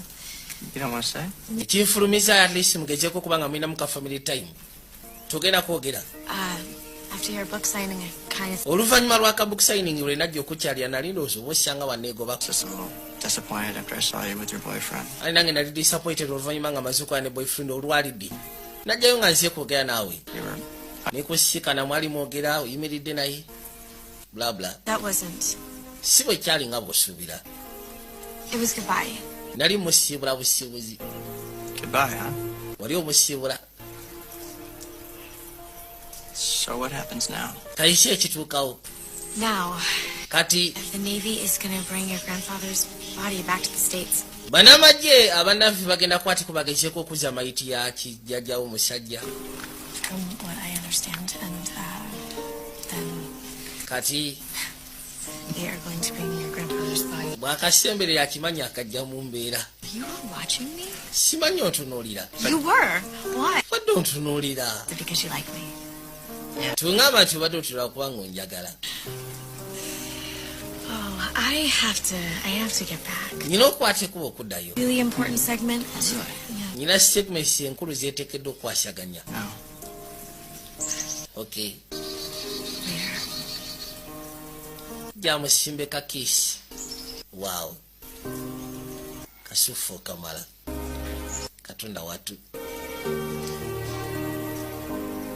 You don't want to stay? ekinfulumiza at least mugezeeko kubanga mulinamu ka family time togenda kwogera After your book signing, I kind of... oluvannyuma lwaka book signing lwe najja okukyalira nali ndowooza oba osanga wanneegobako Just a little disappointed after I saw you with your boyfriend. ali nange nali disappointed oluvannyuma nga maze okola ne boyfriend olwalidde najjayo nga nziye kwogera naawe nekusiikana mwali mwogera oyimiridde naye blabla That wasn't... si bwe kyali nga bw'osuubira It was goodbye. nali musiibula busiibuzi Goodbye, huh? wali omusiibula So what happens now? kayisi ekituukawo Now, kati the Navy is going to bring your grandfather's body back to the States. banamagye abanavi bagenda kwatiko bagezeeko okuzza mayiti ya kijjajjawo omusajja From what I understand, and then kati they are going to bring your grandfather's body. bw'akasembere yakimanyi akajja mu mbeera You were watching me? simanyi ontunuulira You were? Why? badde ontunuulira Because you like me. tuŋŋamba nti obadde otulira kubanga onjagala Oh, I have to get back. nyina okwata ekuba okuddayo Really important segment. nyina segments enkulu zeteekeddwa okwasaganya okay jamusimbe kakiisi waawo kasufu okamala katonda watu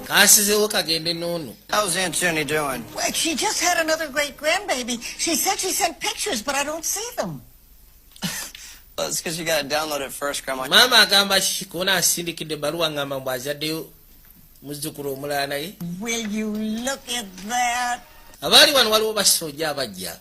kasizewo kagende noono. How's Aunt Jenny doing? Well, she just had another great grandbaby. She said she sent pictures, but I don't see them. Well, it's because you got to download it first, Grandma. Mama agamba kikona asindikidde baluwa ngamba mbu azaddeyo muzzukulu omulala naye. Will you look at that? Abaali wano waliwo basojja abajja.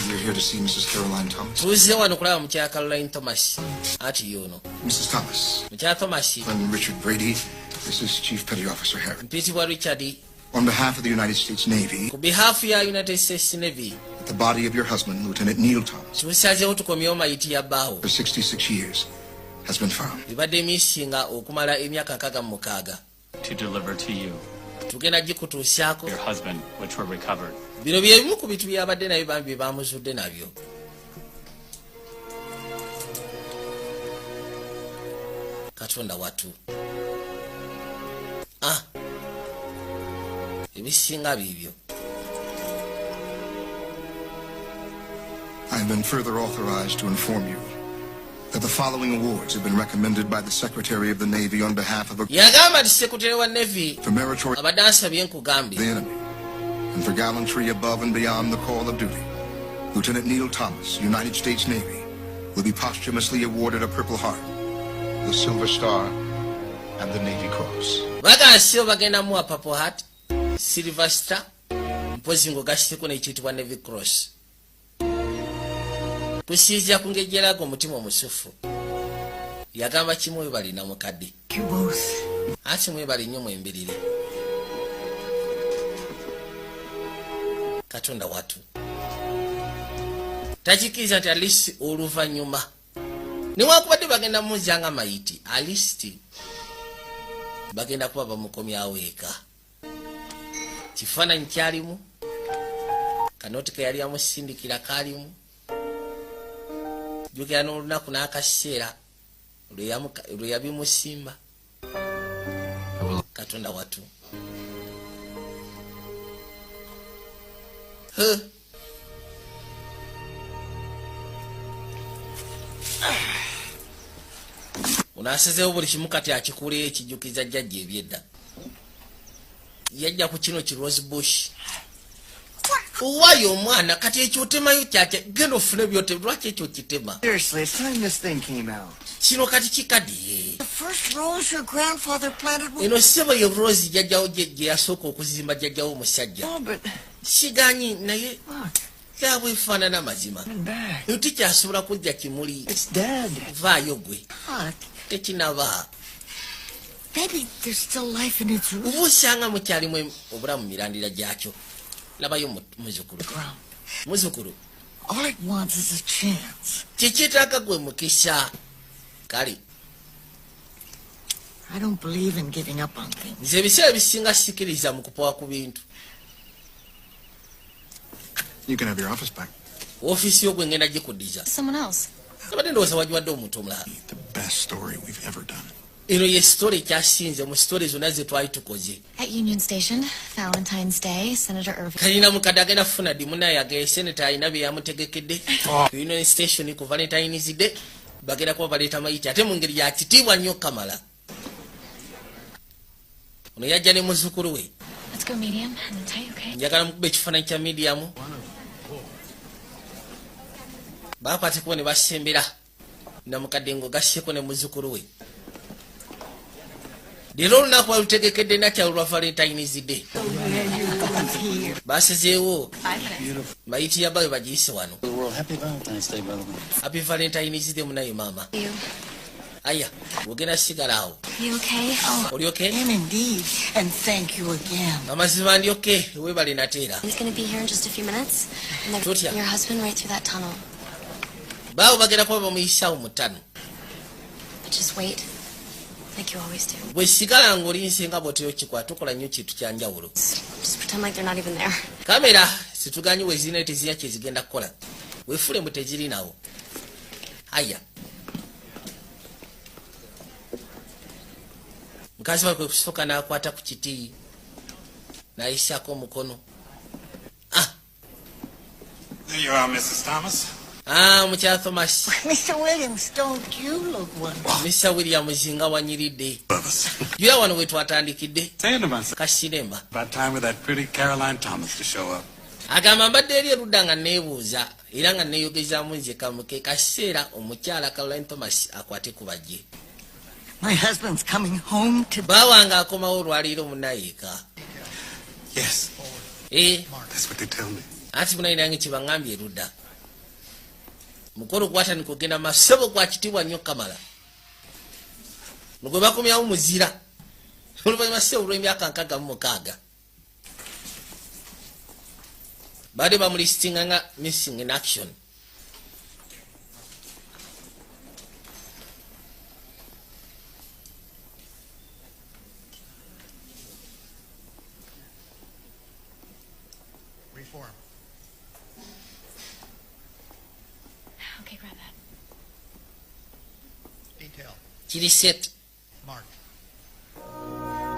You're here to see Mrs. Caroline Thomas? Tuzze wano kulaba mukyala Caroline Thomas. Ati yono. Mrs. Thomas. Mukyala Thomas. I'm Richard Brady. This is Chief Petty Officer Harris. Mpitibwa Richard. On behalf of the United States Navy. Ku behalf ya United States Navy. The body of your husband, Lieutenant Neil Thomas. Tusazeewo tukomyewo mayiti ya bbaawo. For 66 years. has been found. ibadde misinga okumala emyaka 66 to deliver to you. tugenda gikutuusyako Your husband, which were recovered. bino bye bimu ku bitu byabadde nabyo bambi bye bamuzudde nabyo. Katonda watu ebisinga bibyo. I have been further authorized to inform you that the following awards have been recommended by the Secretary of the Navy on behalf of yagamba ti sekretary wa navy for meritorious abadde ansabye nkugambye the enemy and for gallantry above and beyond the call of duty. Lieutenant Neil Thomas, United States Navy, will be posthumously awarded a Purple Heart, the Silver Star, and the Navy Cross. bagansiyo bagenda muwa Purple Heart, Silver Star, mpozi ng'ogasiteko n'ekiyitibwa Navy Cross. Kusinziira ku ngeri gy'eraga omutima omusufu yagamba kimu webali na mukadde ati mwebali nnyo mwembirire. Katonda watu takikiriza nti alisi oluvannyuma newakubadde bagenda munzanga mayiti alisti bagenda kuba bamukomyawo eka. Kifaananyi kyalimu, kanoti ke yali amusindikira kalimu, jukira n'olunaku n'akaseera lwe yabimusimba. Katonda watu unasezeewo buli kimu kati akikuleyo ekijjukiza jjajja ebyedda. Yajja ku kino ki Rose Bush owaayo omwana kati ekyo otemayo kyakya genda ofune byote lwaki ekyo kitema. Seriously, it's time this thing came out. Kino kati kikaddiye. The first rose your grandfather planted was... eno sebo ye Rose jjajjawo gye yasooka okuzimba jjajjawo omusajja. Siganyi naye yaabwe efaanana mazima. Eyo tikyasobola kujja kimuli. Vaayo gwe. Tekinaba. Maybe there's still life in its roots. Uba osanga mukyalimu obulamu mirandira gyakyo. Labayo muzukulu. All it wants is a chance. Kikyetaaga gwe mukisa. Kale. I don't believe in giving up on things. Nze ebiseera bisinga sikiriza mu kupowa ku bintu. You can have your office back. Ofiisi yo gwe ngenda gikuddiza. Someone else. Abadde ndowooza wagiwadde omuntu omulala. The best story we've ever done. Eno ye story ekyasinze mu story zonna ze twali tukoze. At Union Station, Valentine's Day, Senator Irving. Kalina mukadde agenda kufuna ddimu naye agaye seneta alina bye yamutegekedde. Ku Union Station ku Valentine's Day bagenda kuba baleeta mayiti ate mu ngeri ya kitiibwa nnyo Kamala. Ono yajja ne muzzukulu we. Let's go medium and then tight, okay? Njagala mukube ekifaananyi kya medium. Baakwate kuba ne basembera na mukadde ng'ogasseko ne muzzukulu we. Leero olunaku balutegekedde nakya olwa Valentine's Day. Basezeewo mayiti ya bawe bagiyise wano. Happy Valentine's Day munaye maama. Aya, ogenda sigala awo. You okay? Oli okay? I am indeed, and thank you again. Amazima ndi okay, weebale nateera. He's going to be here in just a few minutes. And they're taking your husband right through that tunnel. Baawo bagenda kuba bamuyisaawo mu ttano. But just wait. Like you always do. Bwe sigala ng'olinze nga bw'otyo kikwata tukola nnyo kintu kya njawulo. Just pretend like they're not even there. Kamera situganye wezirina tezirina kye zigenda kukola. Weefule mu teziri nawo. Aya. Mukazi we kwe kusooka n'akwata ku kiti n'ayisaako omukono. There you are, Mrs. Thomas. Mukyala Thomas. Mr. Williams, don't you look wonderful? Mr. Williams nga wanyiridde. Jula wano we twatandikidde. Saying to myself, Kasiremba. about time with that pretty Caroline Thomas to show up. Agamba mbadde eri erudda nga neebuuza era nga neeyogezaamu nze kamuke kaseera omukyala Caroline Thomas akwate ku bajje. My husband's coming home today. Baawanga akomawo olwaliiro munnayeeka. Yes. That's what they tell me. Anti munayi nange kye baŋŋambye erudda. Mukolo gwatandika okugenda masebo gwa kitiibwa nnyo Kamala. Gwe bakomyawo muzira. Oluvannyuma ssebo olw'emyaka 66. Baadde bamulistinga nga missing in action. for him. Okay, grab that. Detail. Kiri set. Mark.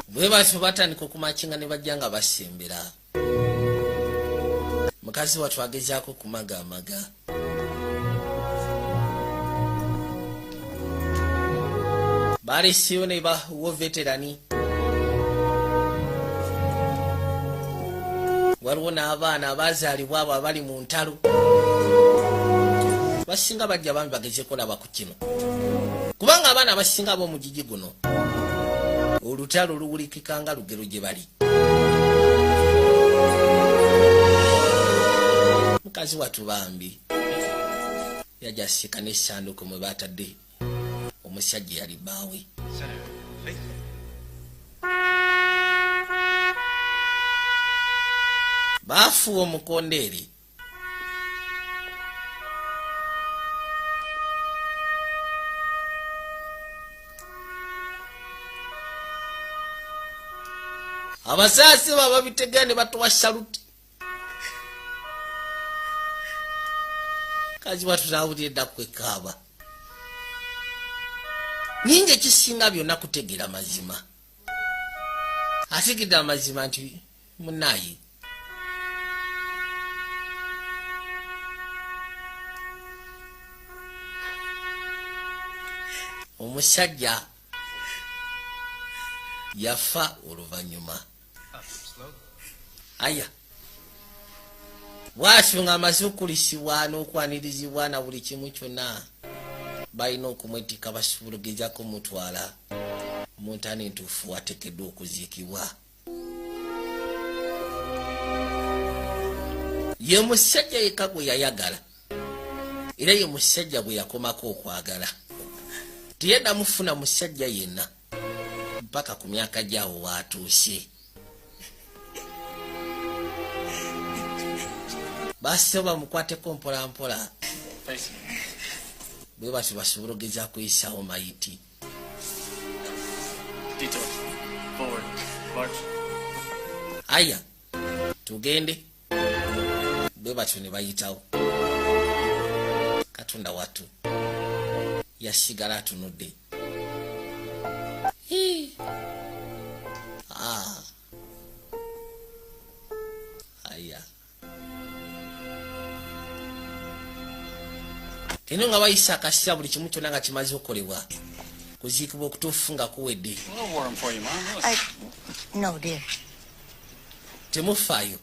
Bwe batyo batandika okumakinga ne bajja nga basembera. Mukazi wattu agezaako kumagamaga. Balesiyo ne bawa veterani. Waliwo n'abaana abazaalibwa abo abali mu ntalo. Basinga bajja bambi bageze kulaba ku kino. Kubanga abaana abasinga ab'omugigi guno olutalo luwulikika nga lugero gye bali. Mukazi wattu bambi yajasika n'essanduuko mwe baatadde omusajja yali bbaawe. Baafuwa omukondeeri. Abasaasi baba bitegera ne batuwa saluti. Kazi wattu n'awulira edda kwekaaba. Nyingi ekisinga byonna kutegeera mazima. Ategedde amazima nti munaaye omusajja yafa oluvannyuma. Aya bw'atyo ng'amaze okulisibwa n'okwanirizibwa na buli kimu kyonna balina okumwetikka basobologezaako mutwala mu ntaana entuufu ateekeddwa okuziikibwa. Ye musajja yekka gwe yayagala era ye musajja gwe yakomako okwagala. Teyadamufuna musajja yenna mpaka ku myaka gyawo waatuuse. Basse bamukwateko mpola mpola bwe batyo basobola okugeza kuyisaawo mayiti. Aya tugende. Bwe batyo ne bayitawo. Katonda wattu yasigala atunudde. Aya eno nga bayisa akasira buli kimu kyonna nga kimaze okukolebwa kuziikibwa okutuufu nga kuwedde. No, dear. Temufaayo.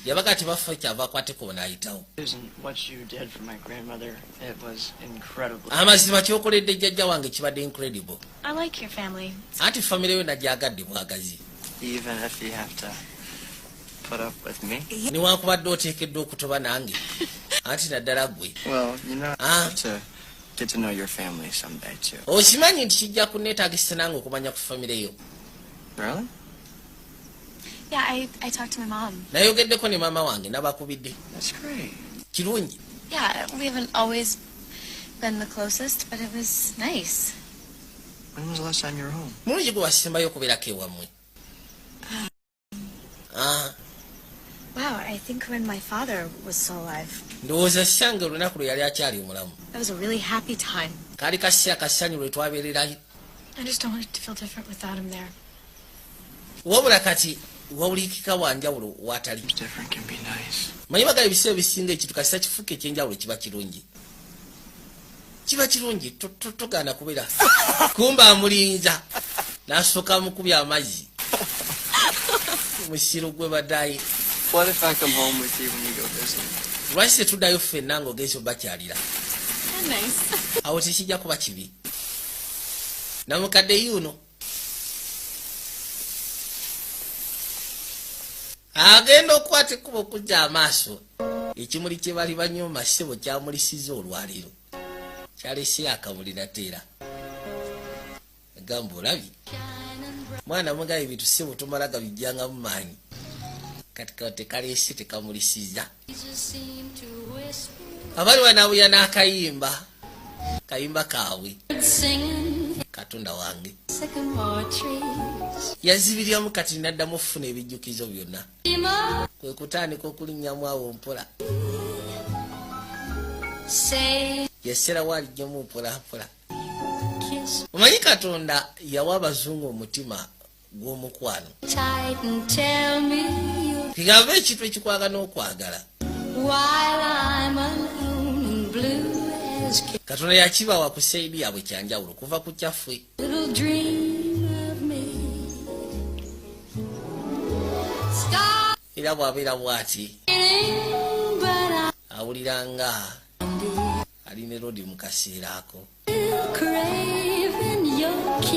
Yabaga tebafa kyava akwateko n'ayitawo. What you did for my grandmother, it was incredible. Amazima kyokoledde jjajja wange kibadde incredible. I like your family. Anti famire yo nagyagadde bwagazi. Even if you have to put up with me. Newankubadde oteekeddwa okutoba nange. Anti naddala gwe. Well, you know, to get to know your family someday too. Okimanyi nti kijja kunneetaagisa nange okumanya ku famire yo. Really? Yeah, I talked to my mom. Nayogeddeko ne maama wange nabakubidde. That's great. Kirungi. Yeah, we haven't always been the closest, but it was nice. When was the last time you were home? Mulungi gwe wasembayo okubeerako ewammwe. Wow, I think when my father was still alive. Ndowooza ssange olunaku lwe yali akyali omulamu. That was a really happy time. Kaali kaseera kasanyu lwe twabeererayo. I just don't want it to feel different without him there. Wabula kati wawulikika wanjawulo watali. Manyi bagala ebiseera ebisinga ekintu kasita kifuuka ekyenjawulo kiba kirungi. Kiba kirungi togaana kubeera. Kumba amulinza n'asooka amukubya amazzi. Musiro gwe baddayi. What if I come home with you when you go visit? Lwaki tetuddayo ffenna ng'ogenza obakyalira? Nice. Awo tekijja kuba kibi. Namukadde yuno. Agenda okwata ekkubo okujja amaaso. Ekimuli kye bali banywa mu masebo kyamulisiza olwaleero. Kyalese akamuli nateera. Agamba olabi. Mwana mugabe ebintu ssebo tomala gabijjanga mu maanyi. Kati tekalese tekamulisiza. Abali wanawuya n'akayimba. Kayimba kaabwe. Katonda wange. Yazibiryamu kati naddamu okufuna ebijjukizo byonna. kwe kutandika okulinnyamu awo mpola yessera walijjamu mpolampola. Omanyi Katonda yawa abazungu omutima gw'omukwano kigamba ekintu ekikwagana okwagala. Katonda yakibawa ku saidi yabwe kyanjawulo kuva ku kyaffe. Era bw'abeera bw'ati awuliranga alina erodi mu kaseera ako.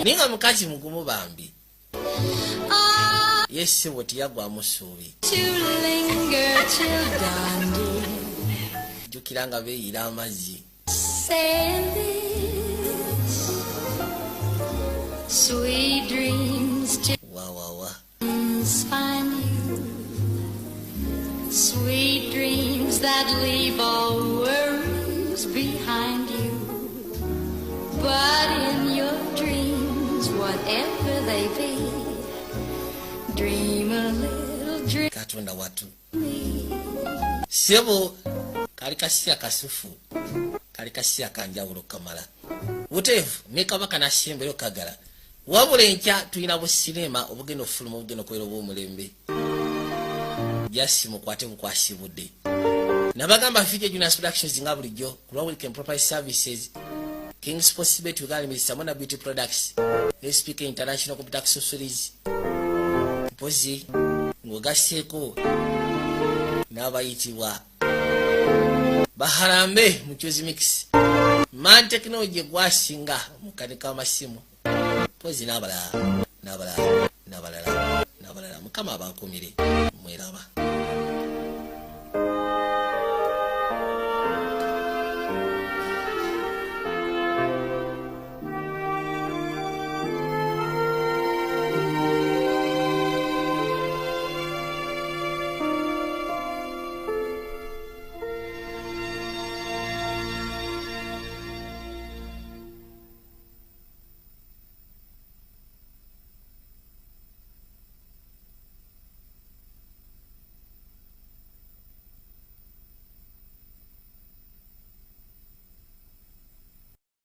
Naye nga mukazi mugumu bambi yessebo teyagwamu ssuubi. Jjukira nga beeyira amazzi. Wawawa. Sweet dreams that leave all worries behind you. But in your dreams, whatever they be, dream a little dream. Katonda watu. Sebo kali kasia kasufu. Kali kasia kanjawulo kamala. Wutevu nekabaka na shembero kagala. Wabule nkya tuyina bu cinema obugeno fuluma obugeno kwero bw'omulembe. Jasi mukwate bukwasibudde. Nabagamba Fiji Juniors Productions nga bulijjo kulwa Weekend Property Services, King's Possibility Uganda Mr. Mona Beauty Products, SPK International Computer Accessories, Pozi ngogaseko n'abayitibwa Baharambe Muchozi Mix, Man Technology gwasinga mukanika amasimu, Pozi n'abalala Mukama abankumire mweraba.